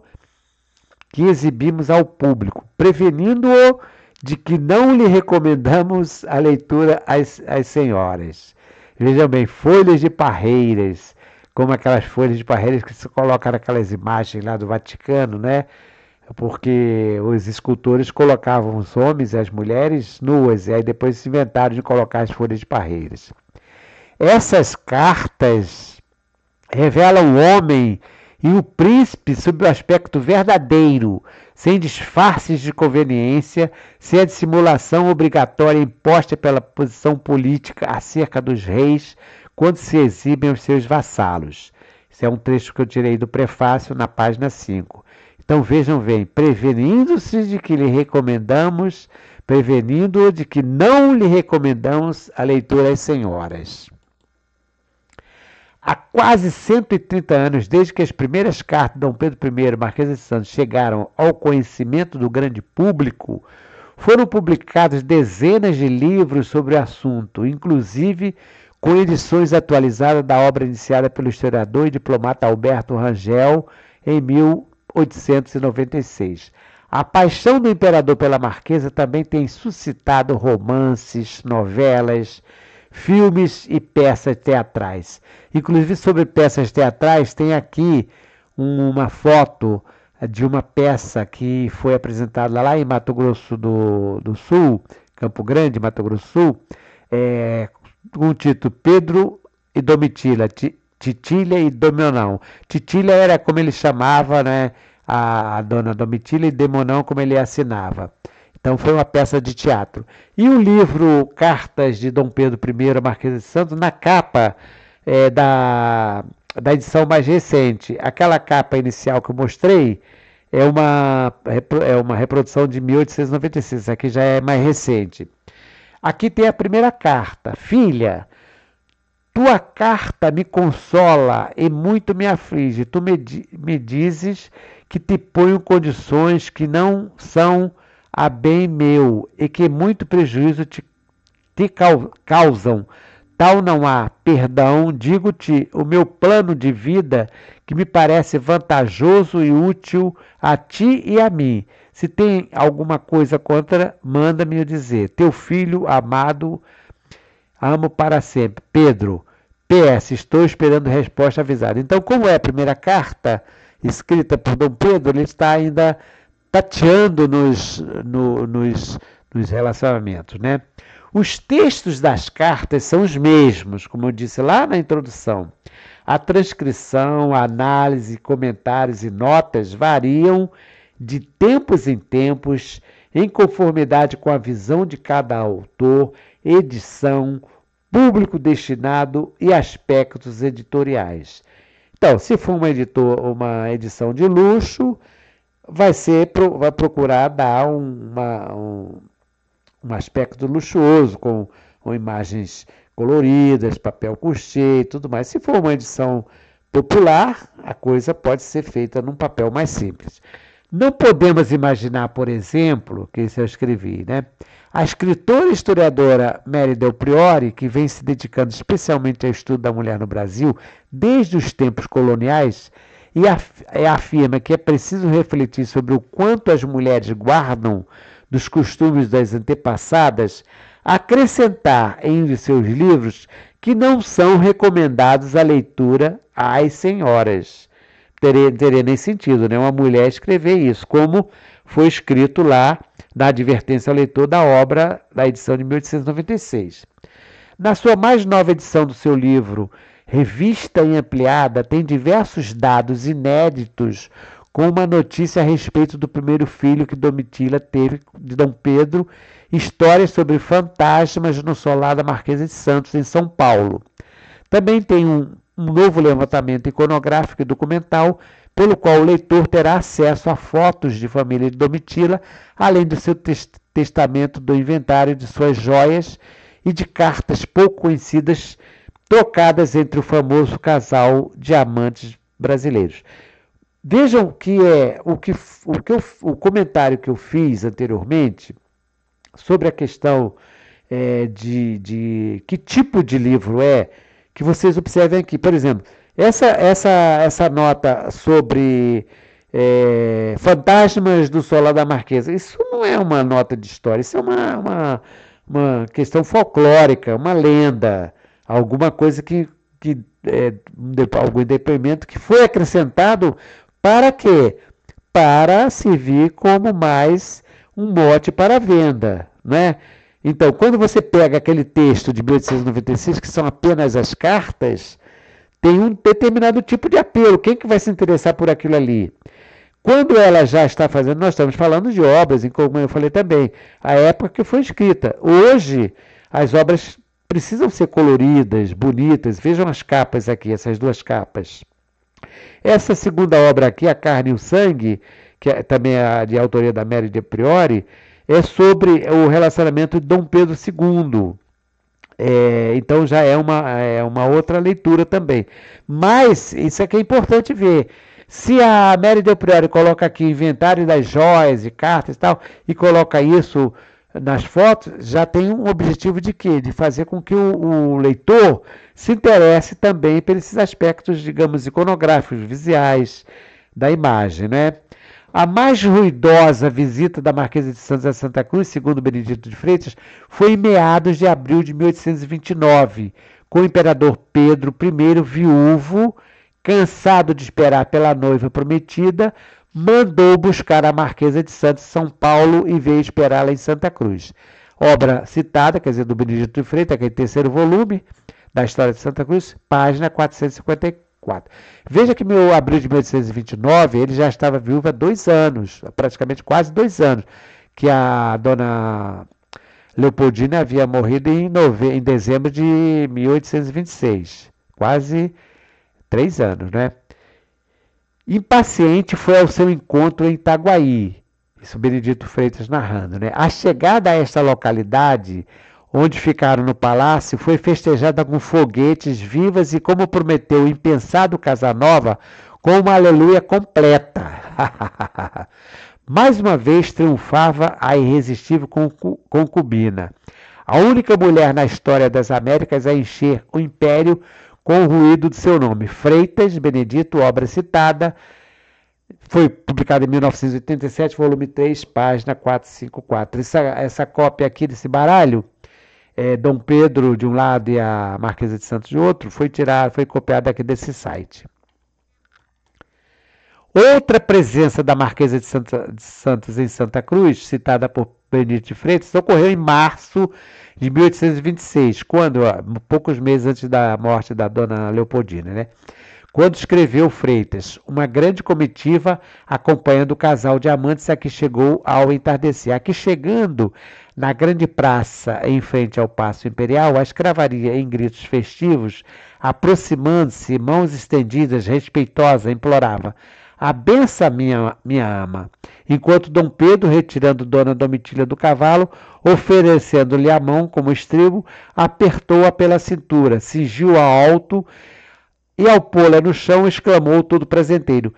que exibimos ao público, prevenindo-o de que não lhe recomendamos a leitura às senhoras. Vejam bem, folhas de parreiras, como aquelas folhas de parreiras que se colocam naquelas imagens lá do Vaticano, né? Porque os escultores colocavam os homens e as mulheres nuas, e aí depois se inventaram de colocar as folhas de parreiras. Essas cartas revelam o homem e o príncipe sob o aspecto verdadeiro, sem disfarces de conveniência, sem a dissimulação obrigatória imposta pela posição política acerca dos reis quando se exibem os seus vassalos. Esse é um trecho que eu tirei do prefácio na página 5. Então vejam bem, prevenindo-se de que lhe recomendamos, prevenindo-o de que não lhe recomendamos a leitura às senhoras. Há quase 130 anos, desde que as primeiras cartas de Dom Pedro I, Marquesa de Santos, chegaram ao conhecimento do grande público, foram publicados dezenas de livros sobre o assunto, inclusive com edições atualizadas da obra iniciada pelo historiador e diplomata Alberto Rangel em 1896. A paixão do imperador pela Marquesa também tem suscitado romances, novelas, filmes e peças teatrais. Inclusive, sobre peças teatrais, tem aqui uma foto de uma peça que foi apresentada lá em Mato Grosso do Sul, Campo Grande, Mato Grosso do Sul, com o título Pedro e Domitília, Titília e Demonão. Titília era como ele chamava, né, a dona Domitília, e Demonão como ele assinava. Então foi uma peça de teatro. E o livro Cartas de Dom Pedro I, Marquesa de Santos, na capa da edição mais recente, aquela capa inicial que eu mostrei, é uma reprodução de 1896, aqui já é mais recente. Aqui tem a primeira carta. Filha, tua carta me consola e muito me aflige. Tu me dizes que te ponho condições que não são a bem meu e que muito prejuízo te causam. Tal não há perdão, digo-te o meu plano de vida que me parece vantajoso e útil a ti e a mim. Se tem alguma coisa contra, manda-me dizer. Teu filho amado, amo para sempre. Pedro, PS, estou esperando resposta avisada. Então, como é a primeira carta escrita por Dom Pedro, ele está ainda tateando nos relacionamentos, né? Os textos das cartas são os mesmos, como eu disse lá na introdução. A transcrição, a análise, comentários e notas variam de tempos em tempos, em conformidade com a visão de cada autor, edição, público destinado e aspectos editoriais. Então, se for uma edição de luxo, vai procurar dar um aspecto luxuoso, com imagens coloridas, papel couché e tudo mais. Se for uma edição popular, a coisa pode ser feita num papel mais simples. Não podemos imaginar, por exemplo, que isso eu escrevi, né? A escritora e historiadora Mary Del Priore, que vem se dedicando especialmente ao estudo da mulher no Brasil desde os tempos coloniais, e afirma que é preciso refletir sobre o quanto as mulheres guardam dos costumes das antepassadas, acrescentar em seus livros que não são recomendados à leitura às senhoras. Teria nem sentido, né? Uma mulher escrever isso, como foi escrito lá na advertência ao leitor da obra da edição de 1896. Na sua mais nova edição do seu livro, Revista e Ampliada, tem diversos dados inéditos com uma notícia a respeito do primeiro filho que Domitila teve de Dom Pedro, histórias sobre fantasmas no solar da Marquesa de Santos, em São Paulo. Também tem um novo levantamento iconográfico e documental, pelo qual o leitor terá acesso a fotos de família de Domitila, além do seu testamento, do inventário de suas joias e de cartas pouco conhecidas trocadas entre o famoso casal de amantes brasileiros. Vejam que o comentário que eu fiz anteriormente sobre a questão de que tipo de livro é, que vocês observem aqui. Por exemplo, essa nota sobre fantasmas do solar da Marquesa, isso não é uma nota de história, isso é uma questão folclórica, uma lenda, alguma coisa algum depoimento que foi acrescentado para quê? Para servir como mais um mote para a venda, né? Então, quando você pega aquele texto de 1896, que são apenas as cartas, tem um determinado tipo de apelo. Quem que vai se interessar por aquilo ali? Quando ela já está fazendo, nós estamos falando de obras, como eu falei também, a época que foi escrita. Hoje, as obras precisam ser coloridas, bonitas. Vejam as capas aqui, essas duas capas. Essa segunda obra aqui, A Carne e o Sangue, que também é de autoria da Mary Del Priore, é sobre o relacionamento de Dom Pedro II. Então já é uma outra leitura também. Mas isso aqui é importante ver. Se a Mary Del Priore coloca aqui inventário das joias e cartas e tal, e coloca isso nas fotos, já tem um objetivo de quê? De fazer com que o leitor se interesse também por esses aspectos, digamos, iconográficos, visuais da imagem, né? A mais ruidosa visita da Marquesa de Santos a Santa Cruz, segundo Benedito de Freitas, foi em meados de abril de 1829, com o imperador Pedro I, viúvo, cansado de esperar pela noiva prometida, mandou buscar a Marquesa de Santos em São Paulo e veio esperá-la em Santa Cruz. Obra citada, quer dizer, do Benedito de Freitas, aquele terceiro volume da História de Santa Cruz, página 454. Veja que meu abril de 1829, ele já estava viúvo há 2 anos, praticamente quase 2 anos, que a dona Leopoldina havia morrido em dezembro de 1826, quase 3 anos, né? Impaciente foi ao seu encontro em Itaguaí, isso Benedito Freitas narrando, né? A chegada a esta localidade, onde ficaram no palácio, foi festejada com foguetes vivas e, como prometeu o impensado Casanova, com uma aleluia completa. Mais uma vez triunfava a irresistível concubina, a única mulher na história das Américas a encher o império com o ruído de seu nome. Freitas, Benedito, obra citada, foi publicada em 1987, volume 3, página 454. Essa cópia aqui desse baralho, Dom Pedro de um lado e a Marquesa de Santos de outro, foi copiada aqui desse site. Outra presença da Marquesa de Santos em Santa Cruz, citada por Benito de Freitas, ocorreu em março de 1826, quando, poucos meses antes da morte da dona Leopoldina, né? Quando escreveu Freitas, uma grande comitiva acompanhando o casal de amantes aqui chegou ao entardecer. Aqui chegando na grande praça em frente ao Paço Imperial, a escravaria em gritos festivos, aproximando-se, mãos estendidas, respeitosa, implorava: a benção, minha ama. Enquanto Dom Pedro, retirando Dona Domitília do cavalo, oferecendo-lhe a mão como estribo, apertou-a pela cintura, cingiu-a alto e, ao pô-la no chão, exclamou todo prazenteiro: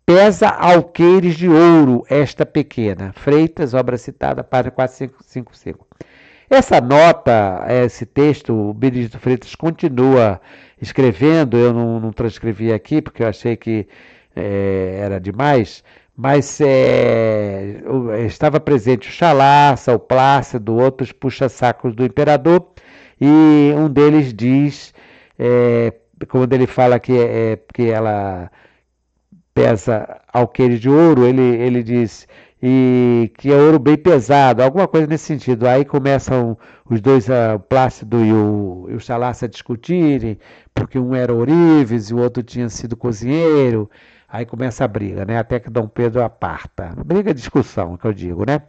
pesa alqueires de ouro esta pequena. Freitas, obra citada, página 455. Essa nota, esse texto, o Benedito Freitas continua escrevendo, eu não transcrevi aqui porque eu achei que era demais, mas estava presente o Chalaça, o Plácido, outros puxa-sacos do imperador, e um deles diz, quando ele fala que ela pesa alqueire de ouro, ele diz e que é ouro bem pesado, alguma coisa nesse sentido. Aí começam os dois, o Plácido e o Chalaça, a discutirem, porque um era ourives e o outro tinha sido cozinheiro. Aí começa a briga, né? Até que Dom Pedro aparta. Briga, discussão, que eu digo, né?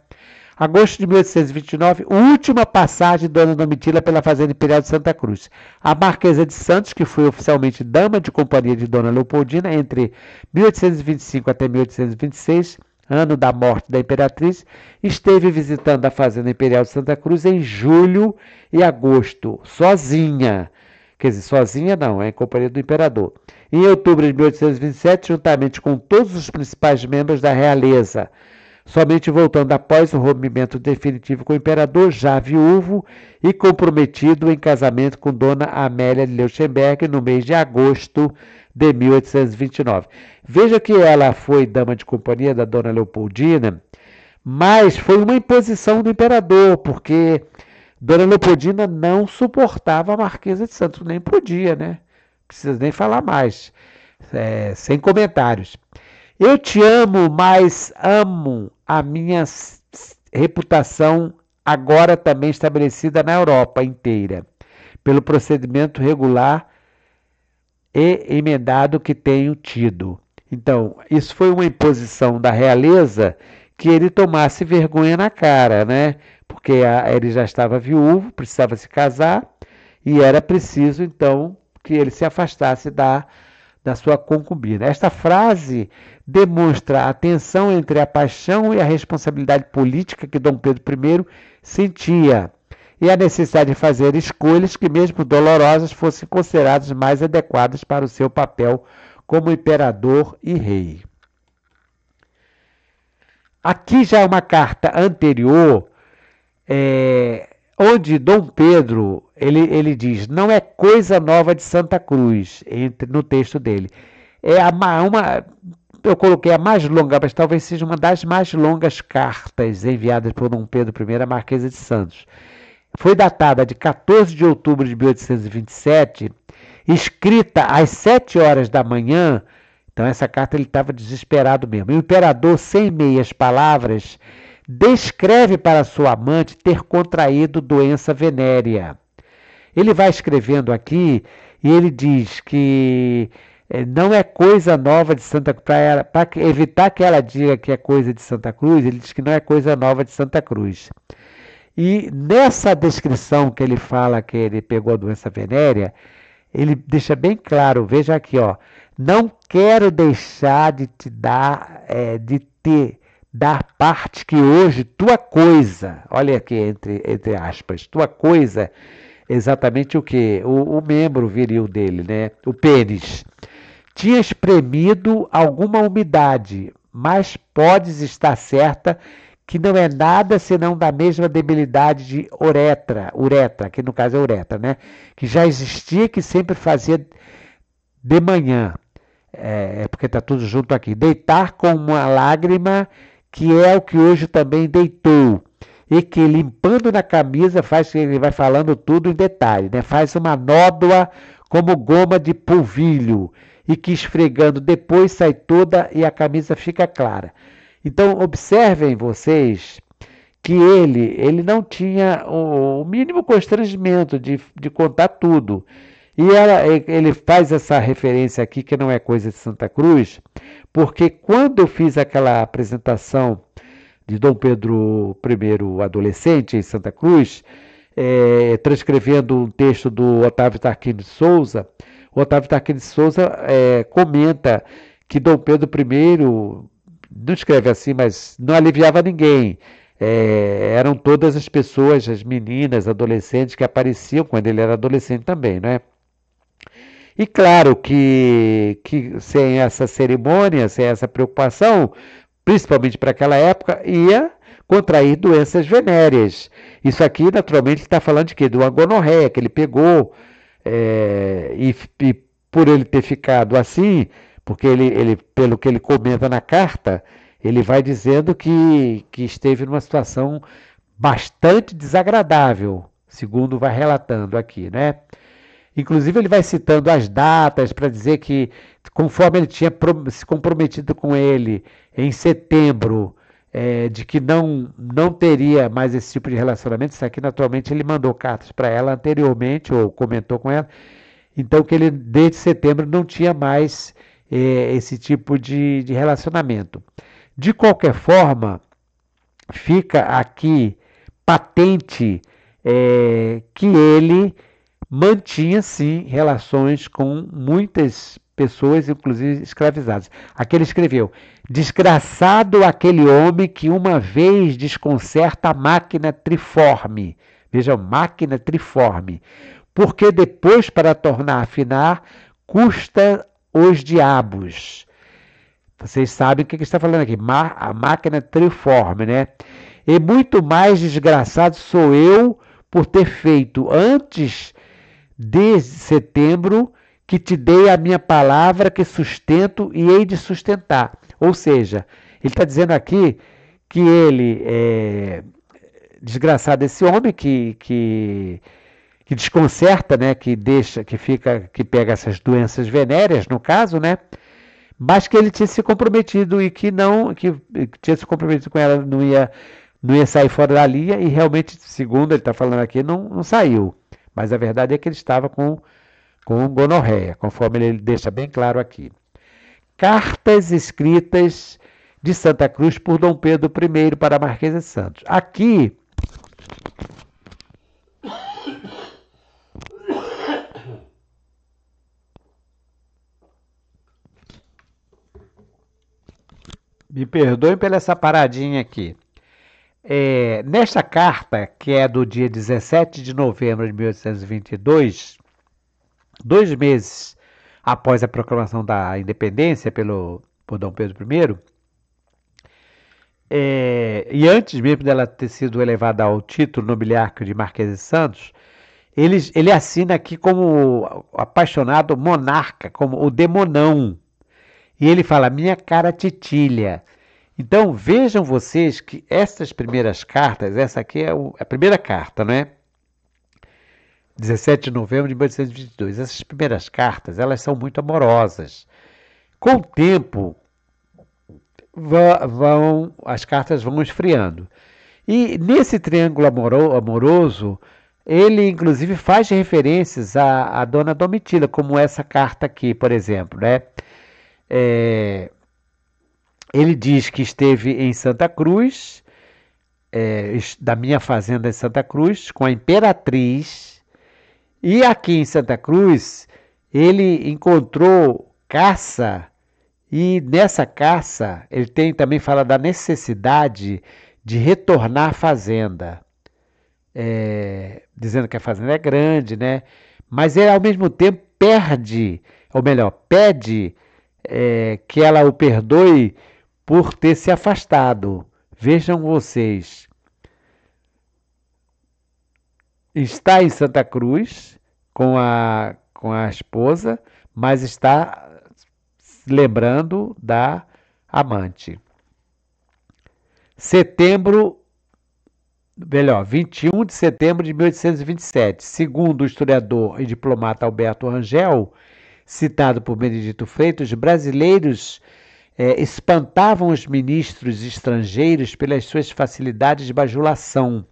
Agosto de 1829, última passagem de Dona Domitila pela Fazenda Imperial de Santa Cruz. A Marquesa de Santos, que foi oficialmente dama de companhia de Dona Leopoldina entre 1825 até 1826, ano da morte da Imperatriz, esteve visitando a Fazenda Imperial de Santa Cruz em julho e agosto, sozinha. Quer dizer, sozinha não, em companhia do Imperador. Em outubro de 1827, juntamente com todos os principais membros da realeza, somente voltando após o rompimento definitivo com o imperador, já viúvo e comprometido em casamento com Dona Amélia de Leuchtenberg no mês de agosto de 1829. Veja que ela foi dama de companhia da Dona Leopoldina, mas foi uma imposição do imperador, porque Dona Leopoldina não suportava a Marquesa de Santos, nem podia, né? Precisa nem falar mais, sem comentários. Eu te amo, mas amo a minha reputação agora também estabelecida na Europa inteira, pelo procedimento regular e emendado que tenho tido. Então, isso foi uma imposição da realeza que ele tomasse vergonha na cara, né? Porque ele já estava viúvo, precisava se casar e era preciso, então, que ele se afastasse da sua concubina. Esta frase demonstra a tensão entre a paixão e a responsabilidade política que Dom Pedro I sentia e a necessidade de fazer escolhas que, mesmo dolorosas, fossem consideradas mais adequadas para o seu papel como imperador e rei. Aqui já é uma carta anterior, onde Dom Pedro ele diz: não é coisa nova de Santa Cruz, no texto dele. Eu coloquei a mais longa, mas talvez seja uma das mais longas cartas enviadas por Dom Pedro I à Marquesa de Santos. Foi datada de 14 de outubro de 1827, escrita às 7 horas da manhã. Então essa carta ele estava desesperado mesmo. E o imperador, sem meias palavras, descreve para sua amante ter contraído doença venérea. Ele vai escrevendo aqui e ele diz que não é coisa nova de Santa Cruz. Para evitar que ela diga que é coisa de Santa Cruz, ele diz que não é coisa nova de Santa Cruz. E nessa descrição que ele fala que ele pegou a doença venérea, ele deixa bem claro, veja aqui, ó: não quero deixar de te dar, dar parte que hoje tua coisa, olha aqui entre aspas, tua coisa, exatamente o que? O membro viril dele, né? O pênis. Tinha espremido alguma umidade, mas podes estar certa que não é nada senão da mesma debilidade de uretra, que no caso é uretra, né? Que já existia, que sempre fazia de manhã. Porque está tudo junto aqui. Deitar com uma lágrima, que é o que hoje também deitou. E que, limpando na camisa, ele vai falando tudo em detalhe, né? Faz uma nódoa como goma de polvilho, e que esfregando depois sai toda e a camisa fica clara. Então, observem vocês que ele não tinha o mínimo constrangimento de contar tudo. E ele faz essa referência aqui, que não é coisa de Santa Cruz, porque quando eu fiz aquela apresentação de Dom Pedro I adolescente em Santa Cruz, transcrevendo um texto do Otávio Tarquínio de Souza, o Otávio Tarquínio de Souza comenta que Dom Pedro I, não escreve assim, mas não aliviava ninguém. Eram todas as pessoas, as meninas, adolescentes que apareciam quando ele era adolescente também, né? E claro que sem essa cerimônia, sem essa preocupação, principalmente para aquela época, ia contrair doenças venéreas. Isso aqui, naturalmente, está falando de quê? De uma gonorreia que ele pegou, e por ele ter ficado assim, porque pelo que ele comenta na carta, ele vai dizendo que esteve numa situação bastante desagradável, segundo vai relatando aqui, né? Inclusive, ele vai citando as datas para dizer que, conforme ele tinha se comprometido com ele em setembro, de que não teria mais esse tipo de relacionamento, isso aqui, naturalmente, ele mandou cartas para ela anteriormente, ou comentou com ela, então que ele, desde setembro, não tinha mais esse tipo de relacionamento. De qualquer forma, fica aqui patente que ele mantinha, sim, relações com muitas pessoas, inclusive escravizadas. Aqui ele escreveu: desgraçado aquele homem que uma vez desconcerta a máquina triforme. Vejam, máquina triforme. Porque depois, para tornar a afinar, custa os diabos. Vocês sabem o que está falando aqui, a máquina triforme, né? E muito mais desgraçado sou eu por ter feito antes de setembro que te dei a minha palavra que sustento e hei de sustentar. Ou seja, ele está dizendo aqui que ele é desgraçado esse homem que desconcerta, né? Que deixa, que pega essas doenças venéreas, no caso, né? Mas que ele tinha se comprometido e que tinha se comprometido com ela, não ia sair fora dali, e realmente, segundo ele está falando aqui, não saiu. Mas a verdade é que ele estava com gonorreia, conforme ele deixa bem claro aqui. Cartas escritas de Santa Cruz por Dom Pedro I para a Marquesa de Santos. Aqui, me perdoem pela essa paradinha aqui. Nesta carta, que é do dia 17 de novembro de 1822, 2 meses após a proclamação da independência por Dom Pedro I, e antes mesmo dela ter sido elevada ao título nobiliárquico de Marquesa de Santos, ele assina aqui como apaixonado monarca, como o demonão. E ele fala, minha cara titilha. Então vejam vocês que essas primeiras cartas, essa aqui é a primeira carta, não é? 17 de novembro de 1822. Essas primeiras cartas, elas são muito amorosas. Com o tempo, as cartas vão esfriando. E nesse triângulo amoroso, ele inclusive faz referências à dona Domitila, como essa carta aqui, por exemplo, né? Ele diz que esteve em Santa Cruz, da minha fazenda em Santa Cruz, com a imperatriz, e aqui em Santa Cruz ele encontrou caça, e nessa caça ele também fala da necessidade de retornar à fazenda, dizendo que a fazenda é grande, né? Mas ele ao mesmo tempo pede que ela o perdoe por ter se afastado. Vejam vocês, está em Santa Cruz com a esposa, mas está lembrando da amante. 21 de setembro de 1827, segundo o historiador e diplomata Alberto Rangel, citado por Benedito Freitas, os brasileiros espantavam os ministros estrangeiros pelas suas facilidades de bajulação.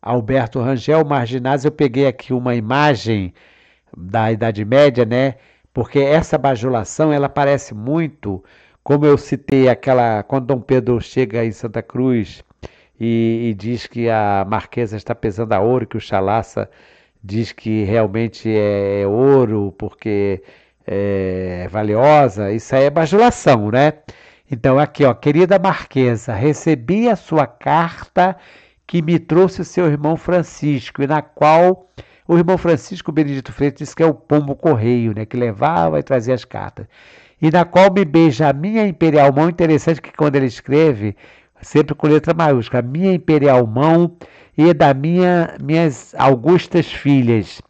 Alberto Rangel, Marginais, eu peguei aqui uma imagem da Idade Média, né? Porque essa bajulação, ela parece muito, como eu citei aquela, quando Dom Pedro chega em Santa Cruz e diz que a marquesa está pesando a ouro, que o Chalaça diz que realmente é ouro, porque é valiosa, isso aí é bajulação, né? Então aqui, ó, querida marquesa, recebi a sua carta que me trouxe o seu irmão Francisco, e na qual o irmão Francisco Benedito Freitas disse que é o pombo correio, né, que levava e trazia as cartas, e na qual me beija a minha imperial mão. Interessante que quando ele escreve, sempre com letra maiúscula, a minha imperial mão e da minhas augustas filhas.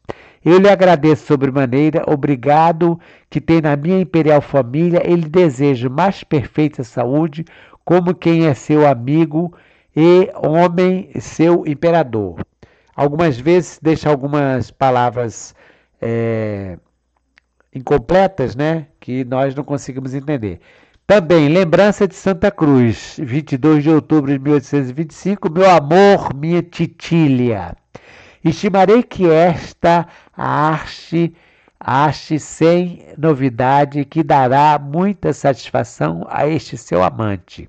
Eu lhe agradeço sobremaneira, obrigado que tem na minha imperial família, ele deseja mais perfeita saúde, como quem é seu amigo e homem seu imperador. Algumas vezes deixa algumas palavras incompletas, né, que nós não conseguimos entender. Também, lembrança de Santa Cruz, 22 de outubro de 1825, meu amor, minha titília. Estimarei que esta ache sem novidade, que dará muita satisfação a este seu amante.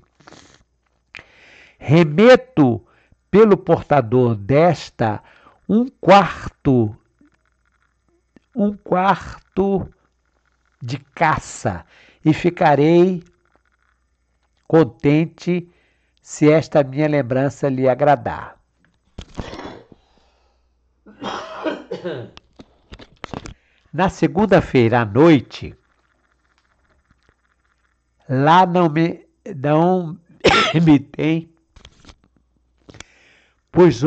Remeto pelo portador desta um quarto de caça, e ficarei contente se esta minha lembrança lhe agradar. Na segunda-feira à noite, lá não me tem, pois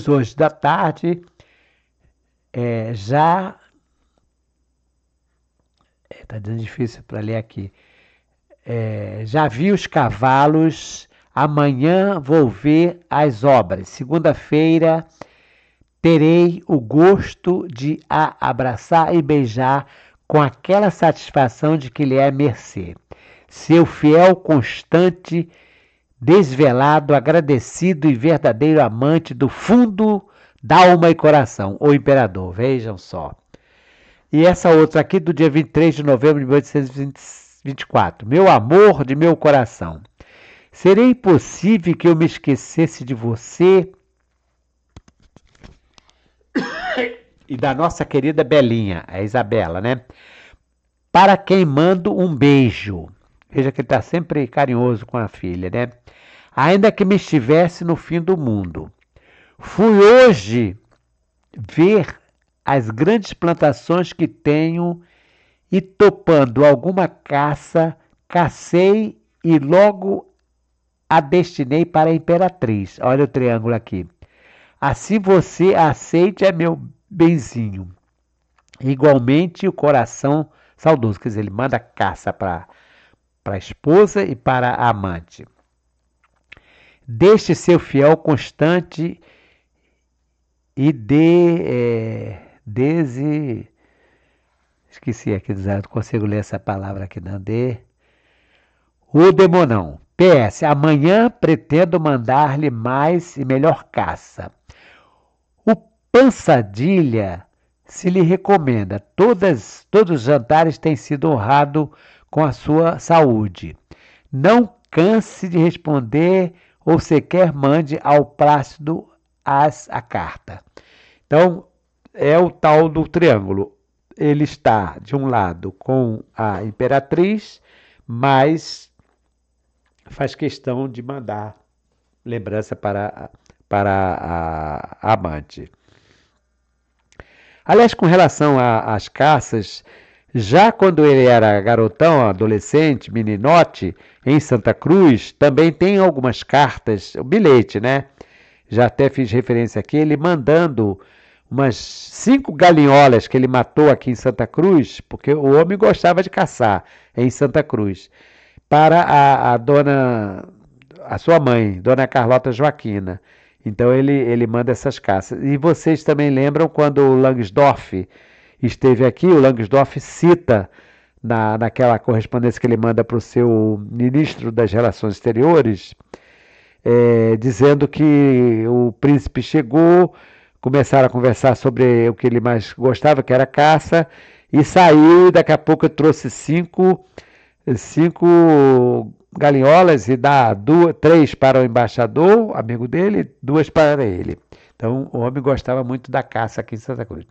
hoje da tarde já está dizendo difícil para ler aqui. Já vi os cavalos, amanhã vou ver as obras. Segunda-feira terei o gosto de a abraçar e beijar com aquela satisfação de que lhe é mercê. Seu fiel, constante, desvelado, agradecido e verdadeiro amante do fundo da alma e coração, o imperador. Vejam só. E essa outra aqui do dia 23 de novembro de 1824. Meu amor de meu coração, seria impossível que eu me esquecesse de você e da nossa querida Belinha, a Isabela, né? Para quem mando um beijo. Veja que ele está sempre carinhoso com a filha, né? Ainda que me estivesse no fim do mundo. Fui hoje ver as grandes plantações que tenho e, topando alguma caça, cacei e logo a destinei para a imperatriz. Olha o triângulo aqui. Assim você aceite, é meu benzinho. Igualmente o coração saudoso, quer dizer, ele manda caça para a esposa e para a amante. Deixe seu fiel constante e esqueci aqui, não consigo ler essa palavra aqui, não. O demonão. PS, amanhã pretendo mandar-lhe mais e melhor caça. O Pançadilha se lhe recomenda. Todos os jantares têm sido honrados com a sua saúde. Não canse de responder ou sequer mande ao Plácido a carta. Então, é o tal do triângulo. Ele está, de um lado, com a imperatriz, mas faz questão de mandar lembrança para a amante. Aliás, com relação às caças, já quando ele era garotão, adolescente, meninote, em Santa Cruz, também tem algumas cartas, o bilhete, né? Já até fiz referência aqui, ele mandando umas 5 galinholas que ele matou aqui em Santa Cruz, porque o homem gostava de caçar em Santa Cruz, para a sua mãe, Dona Carlota Joaquina. Então ele manda essas caças. E vocês também lembram quando o Langsdorff esteve aqui, o Langsdorff cita naquela correspondência que ele manda para o seu ministro das Relações Exteriores, dizendo que o príncipe chegou, começaram a conversar sobre o que ele mais gostava, que era caça, e saiu, e daqui a pouco trouxe cinco galinholas e dá três para o embaixador, amigo dele, duas para ele. Então, o homem gostava muito da caça aqui em Santa Cruz.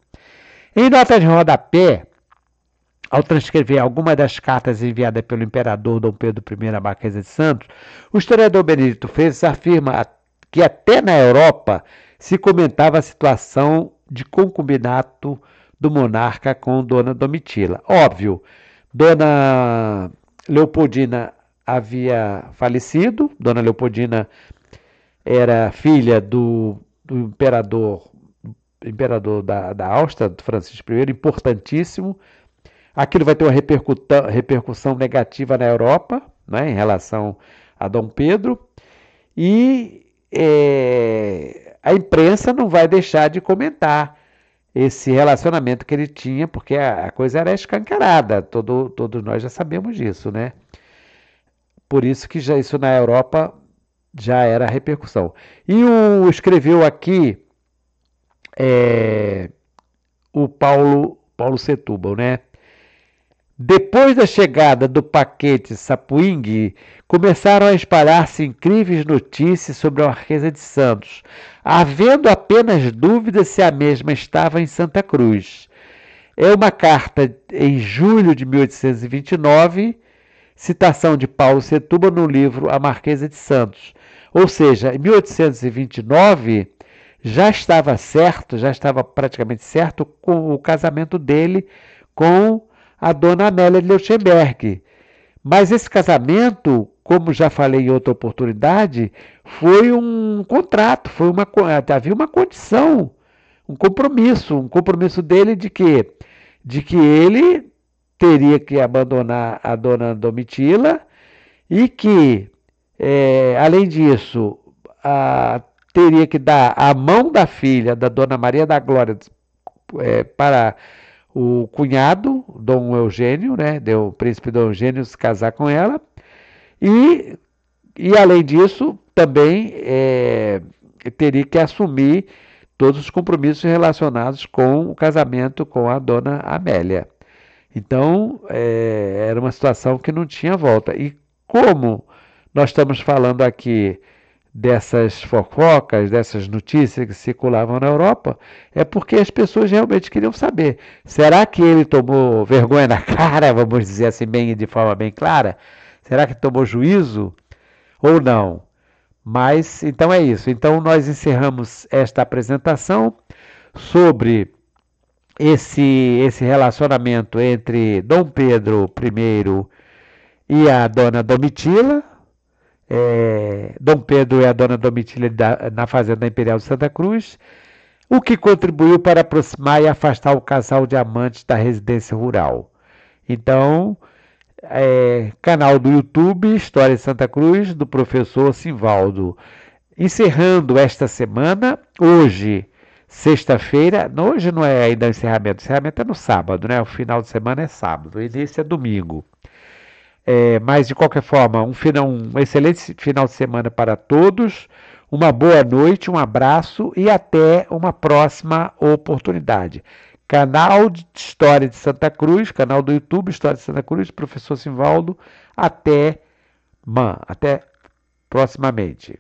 Em nota de rodapé, ao transcrever algumas das cartas enviadas pelo imperador Dom Pedro I à Marquesa de Santos, o historiador Benedito Freitas afirma que até na Europa se comentava a situação de concubinato do monarca com Dona Domitila. Óbvio, Dona Leopoldina havia falecido, Dona Leopoldina era filha do imperador da Áustria, Francisco I, importantíssimo. Aquilo vai ter uma repercussão negativa na Europa, né, em relação a Dom Pedro, e a imprensa não vai deixar de comentar esse relacionamento que ele tinha, porque a coisa era escancarada, todos nós já sabemos disso, né? Por isso que isso na Europa já era repercussão. E escreveu aqui o Paulo Setúbal, né? Depois da chegada do paquete Sapuing, começaram a espalhar-se incríveis notícias sobre a Marquesa de Santos, havendo apenas dúvidas se a mesma estava em Santa Cruz. É uma carta em julho de 1829, citação de Paulo Setúbal no livro A Marquesa de Santos. Ou seja, em 1829 já estava praticamente certo com o casamento dele com a Dona Amélia de Leuchtenberg. Mas esse casamento, como já falei em outra oportunidade, foi um contrato, havia uma condição, um compromisso dele de quê? De que ele teria que abandonar a Dona Domitila e que, além disso, teria que dar a mão da filha da Dona Maria da Glória para o cunhado, Dom Eugênio, né? Deu o príncipe Dom Eugênio se casar com ela. E além disso, também teria que assumir todos os compromissos relacionados com o casamento com a Dona Amélia. Então, era uma situação que não tinha volta. E como nós estamos falando aqui dessas fofocas, dessas notícias que circulavam na Europa, é porque as pessoas realmente queriam saber. Será que ele tomou vergonha na cara, vamos dizer assim, de forma bem clara? Será que tomou juízo ou não? Mas, então é isso. Então nós encerramos esta apresentação sobre esse relacionamento entre Dom Pedro I e a Dona Domitila. Dom Pedro e a Dona Domitila na Fazenda Imperial de Santa Cruz, o que contribuiu para aproximar e afastar o casal de amantes da residência rural. Então, canal do YouTube, História de Santa Cruz, do professor Simvaldo. Encerrando esta semana, hoje, sexta-feira, hoje não é ainda o encerramento é no sábado, né? O final de semana é sábado, o início é domingo. Mas, de qualquer forma, um excelente final de semana para todos, uma boa noite, um abraço e até uma próxima oportunidade. Canal de História de Santa Cruz, canal do YouTube, História de Santa Cruz, professor Simvaldo, até proximamente.